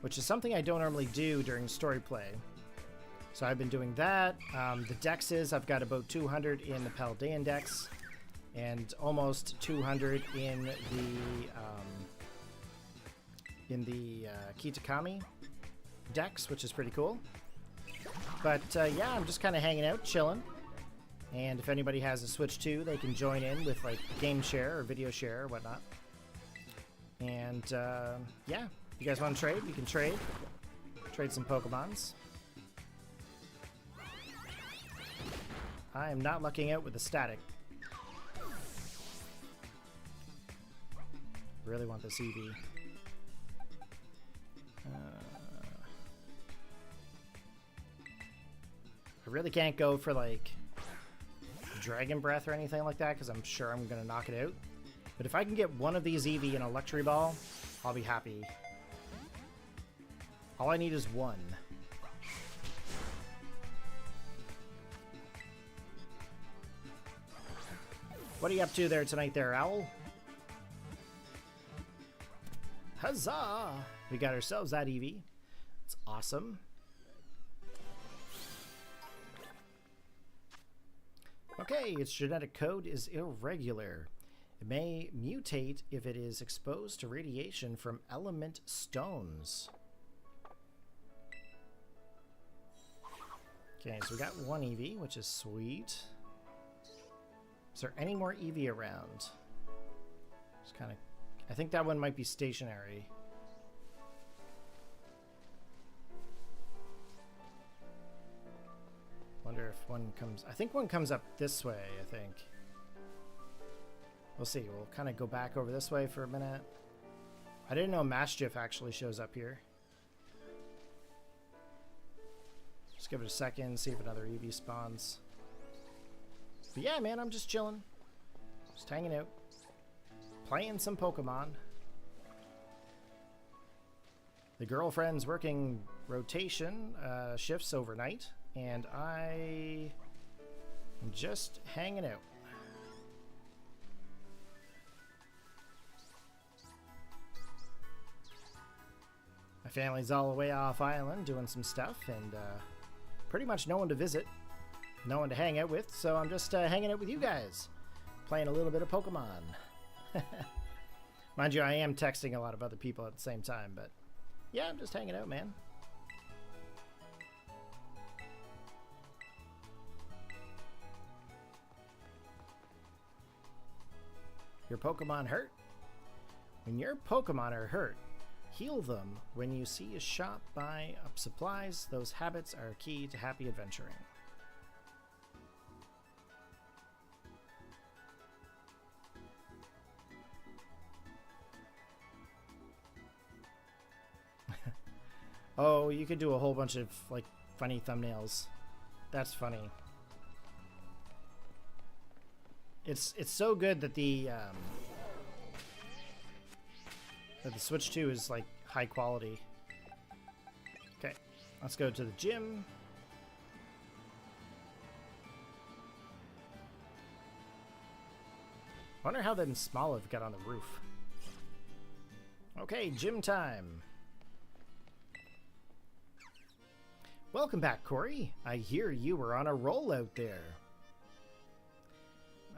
which is something I don't normally do during story play. So I've been doing that. The dexes, I've got about 200 in the Paldean dex, and almost 200 in the Kitakami dex, which is pretty cool. But yeah, I'm just kind of hanging out, chilling. And if anybody has a Switch 2, they can join in with like game share or video share or whatnot. And yeah, if you guys want to trade, you can trade. Trade some Pokemons. I am not lucking out with the static. Really want this EV. I really can't go for like Dragon Breath or anything like that because I'm sure I'm gonna knock it out. But if I can get one of these Eevee in a Luxury Ball, I'll be happy. All I need is one. What are you up to there tonight there, Owl? Huzzah! We got ourselves that Eevee. It's awesome. Okay, its genetic code is irregular. It may mutate if it is exposed to radiation from element stones. Okay, so we got one Eevee, which is sweet. Is there any more Eevee around? It's kind of... I think that one might be stationary. Wonder if one comes... I think one comes up this way, I think. We'll see. We'll kind of go back over this way for a minute. I didn't know Maschiff actually shows up here. Just give it a second, see if another EV spawns. But yeah, man, I'm just chilling. Just hanging out. Playing some Pokemon. The girlfriend's working rotation shifts overnight. And I am just hanging out. My family's all the way off island doing some stuff, and pretty much no one to visit, no one to hang out with, so I'm just hanging out with you guys, playing a little bit of Pokemon. Mind you, I am texting a lot of other people at the same time, but yeah, I'm just hanging out, man. Your Pokemon hurt? When your Pokemon are hurt, heal them. When you see a shop, buy up supplies. Those habits are key to happy adventuring. Oh, you could do a whole bunch of like funny thumbnails. That's funny. It's so good that the Switch 2 is like high quality. Okay, let's go to the gym. I wonder how them Smoliv got on the roof. Okay, gym time. Welcome back, Corey. I hear you were on a roll out there.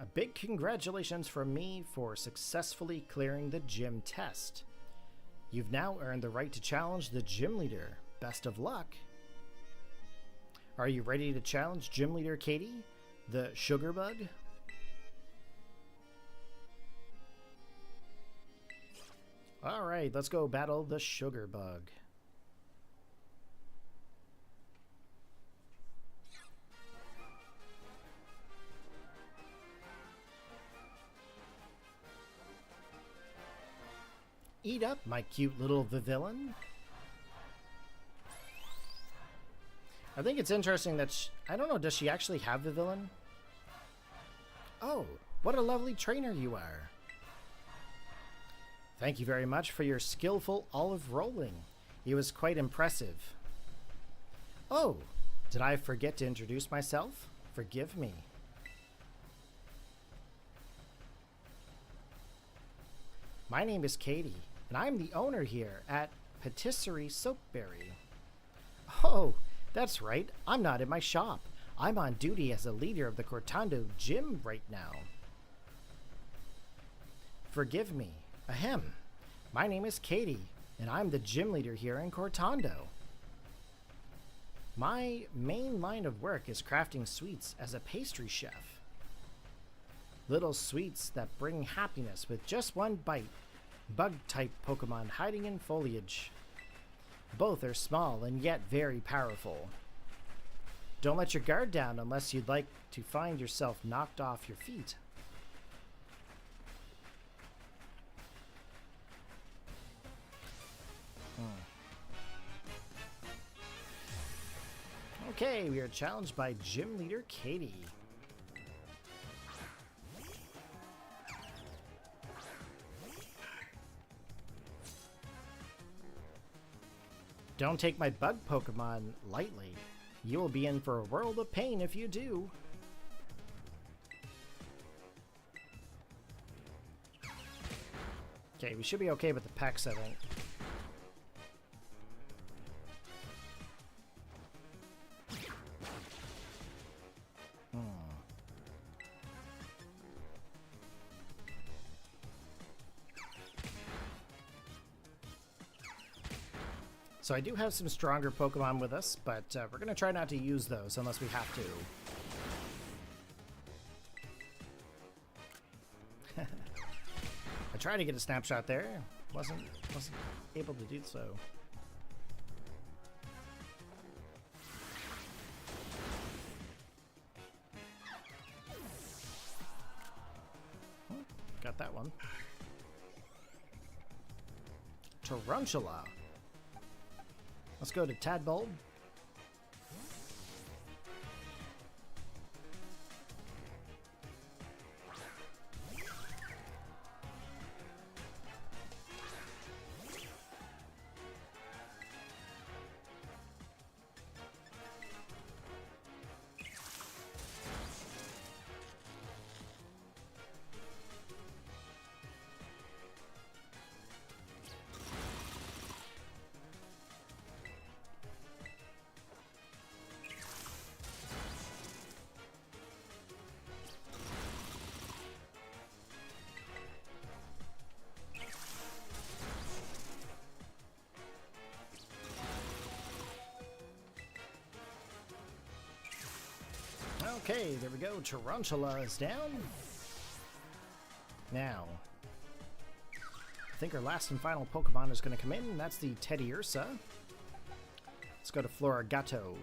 A big congratulations from me for successfully clearing the gym test. You've now earned the right to challenge the gym leader. Best of luck. Are you ready to challenge gym leader Katie, the sugar bug? All right, let's go battle the sugar bug. Eat up, my cute little villain. I think it's interesting that I don't know, does she actually have the villain? Oh, what a lovely trainer you are. Thank you very much for your skillful olive rolling. It was quite impressive. Oh, did I forget to introduce myself? Forgive me. My name is Katie, and I'm the owner here at Patisserie Soapberry. Oh, that's right. I'm not in my shop. I'm on duty as a leader of the Cortando gym right now. Forgive me. Ahem. My name is Katie, and I'm the gym leader here in Cortando. My main line of work is crafting sweets as a pastry chef. Little sweets that bring happiness with just one bite. Bug-type Pokemon hiding in foliage. Both are small and yet very powerful. Don't let your guard down unless you'd like to find yourself knocked off your feet. Okay, we are challenged by Gym Leader Katie. Don't take my bug Pokemon lightly. You will be in for a world of pain if you do. Okay, we should be okay with the Pex, I think. So I do have some stronger Pokemon with us, but we're going to try not to use those unless we have to. A Try to get a snapshot there. Wasn't able to do so. Got that one. Tarantula. Let's go to Tadbulb. Okay, there we go. Tarantula is down. Now, I think our last and final Pokemon is going to come in, and that's the Teddy Ursa. Let's go to Florigato.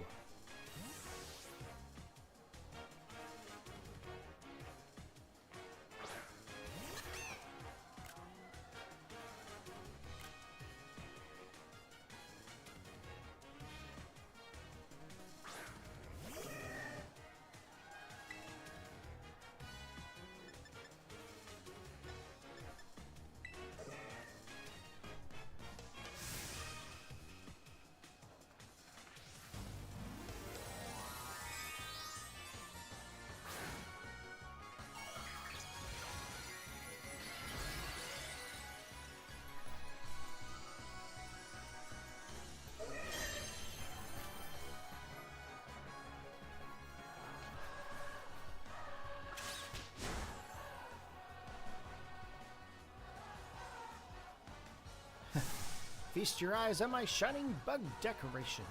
Feast your eyes on my shining bug decoration.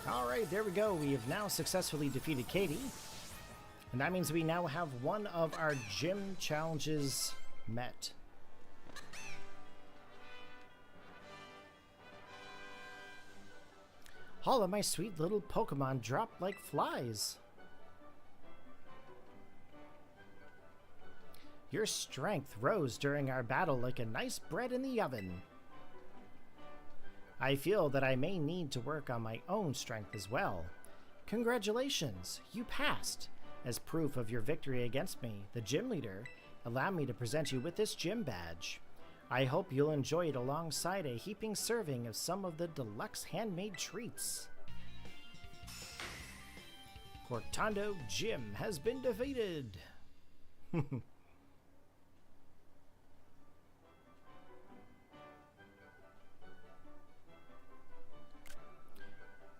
Alright, there we go. We have now successfully defeated Katie. And that means we now have one of our gym challenges met. All of my sweet little Pokemon dropped like flies. Your strength rose during our battle like a nice bread in the oven. I feel that I may need to work on my own strength as well. Congratulations, you passed. As proof of your victory against me, the gym leader allowed me to present you with this gym badge. I hope you'll enjoy it alongside a heaping serving of some of the deluxe handmade treats. Cortando Gym has been defeated.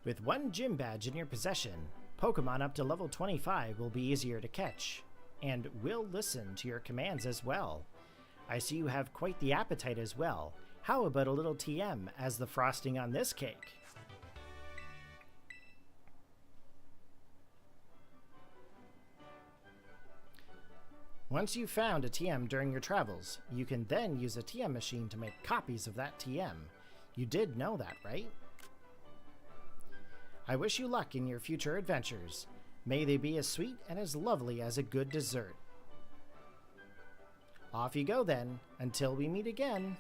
With one gym badge in your possession, Pokemon up to level 25 will be easier to catch, and will listen to your commands as well. I see you have quite the appetite as well. How about a little TM as the frosting on this cake? Once you've found a TM during your travels, you can then use a TM machine to make copies of that TM. You did know that, right? I wish you luck in your future adventures. May they be as sweet and as lovely as a good dessert. Off you go then, until we meet again.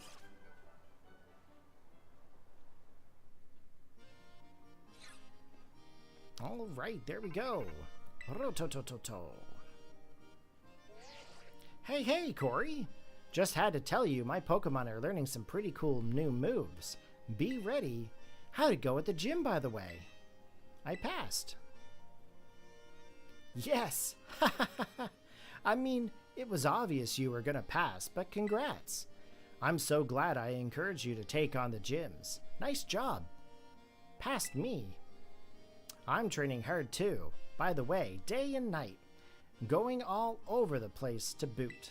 Alright, there we go. Rototototo. Hey, Corey! Just had to tell you, my Pokemon are learning some pretty cool new moves. Be ready. How'd it go at the gym, by the way? I passed. Yes! I mean, it was obvious you were gonna pass, but congrats. I'm so glad I encouraged you to take on the gyms. Nice job. Past me? I'm training hard too. By the way, day and night. Going all over the place to boot.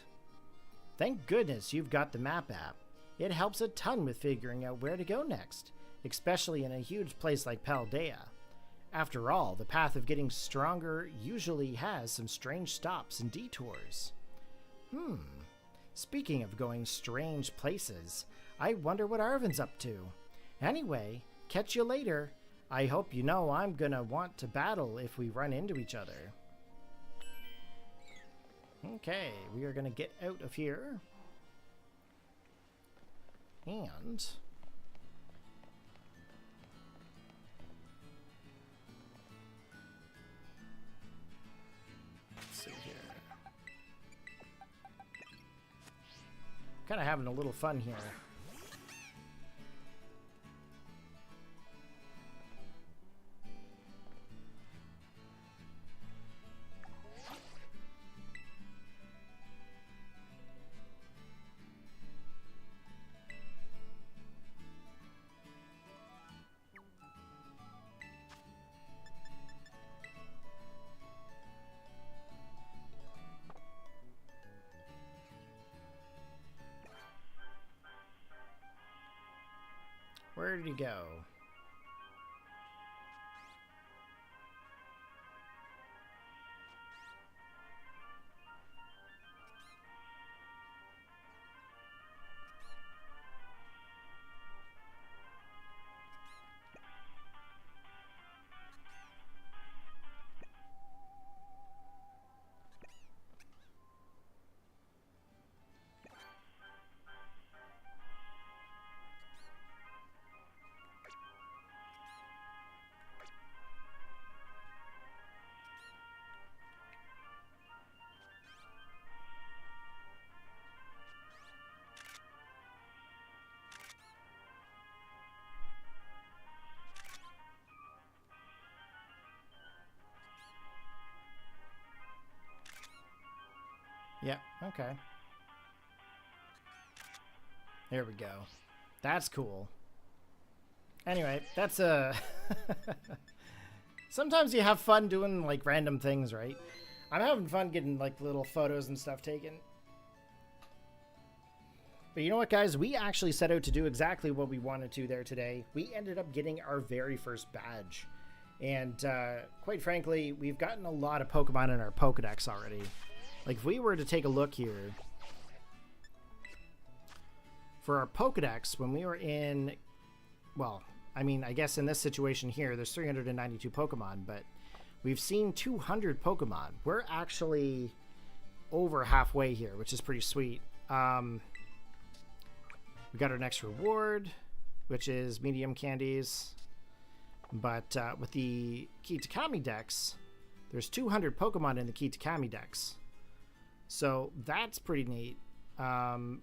Thank goodness you've got the map app. It helps a ton with figuring out where to go next, especially in a huge place like Paldea. After all, the path of getting stronger usually has some strange stops and detours. Speaking of going strange places, I wonder what Arvin's up to. Anyway, catch you later. I hope you know I'm gonna want to battle if we run into each other. Okay, we are gonna get out of here. And let's see here. Kind of having a little fun here. Where did he go? Yep, okay. There we go. That's cool. Anyway, that's sometimes you have fun doing like random things, right? I'm having fun getting like little photos and stuff taken. But you know what, guys? We actually set out to do exactly what we wanted to there today. We ended up getting our very first badge. And quite frankly, we've gotten a lot of Pokemon in our Pokedex already. Like, if we were to take a look here, for our Pokedex, when we were in, well, I mean, I guess in this situation here, there's 392 Pokemon, but we've seen 200 Pokemon. We're actually over halfway here, which is pretty sweet. We got our next reward, which is medium candies. But with the Kitakami Dex, there's 200 Pokemon in the Kitakami Dex. So that's pretty neat.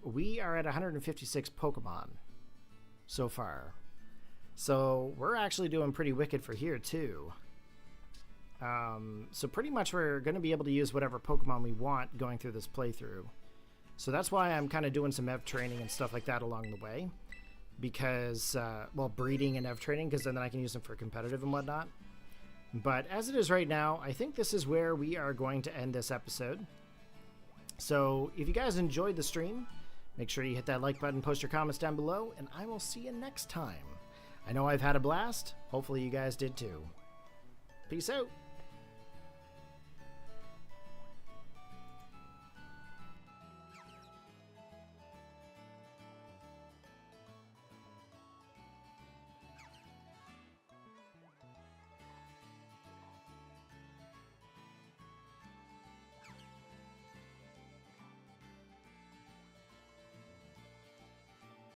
We are at 156 Pokemon so far. So we're actually doing pretty wicked for here too. So pretty much we're going to be able to use whatever Pokemon we want going through this playthrough. So that's why I'm kind of doing some EV training and stuff like that along the way. Because, well, breeding and EV training, because then I can use them for competitive and whatnot. But as it is right now, I think this is where we are going to end this episode. So if you guys enjoyed the stream, make sure you hit that like button, post your comments down below, and I will see you next time. I know I've had a blast. Hopefully you guys did too. Peace out.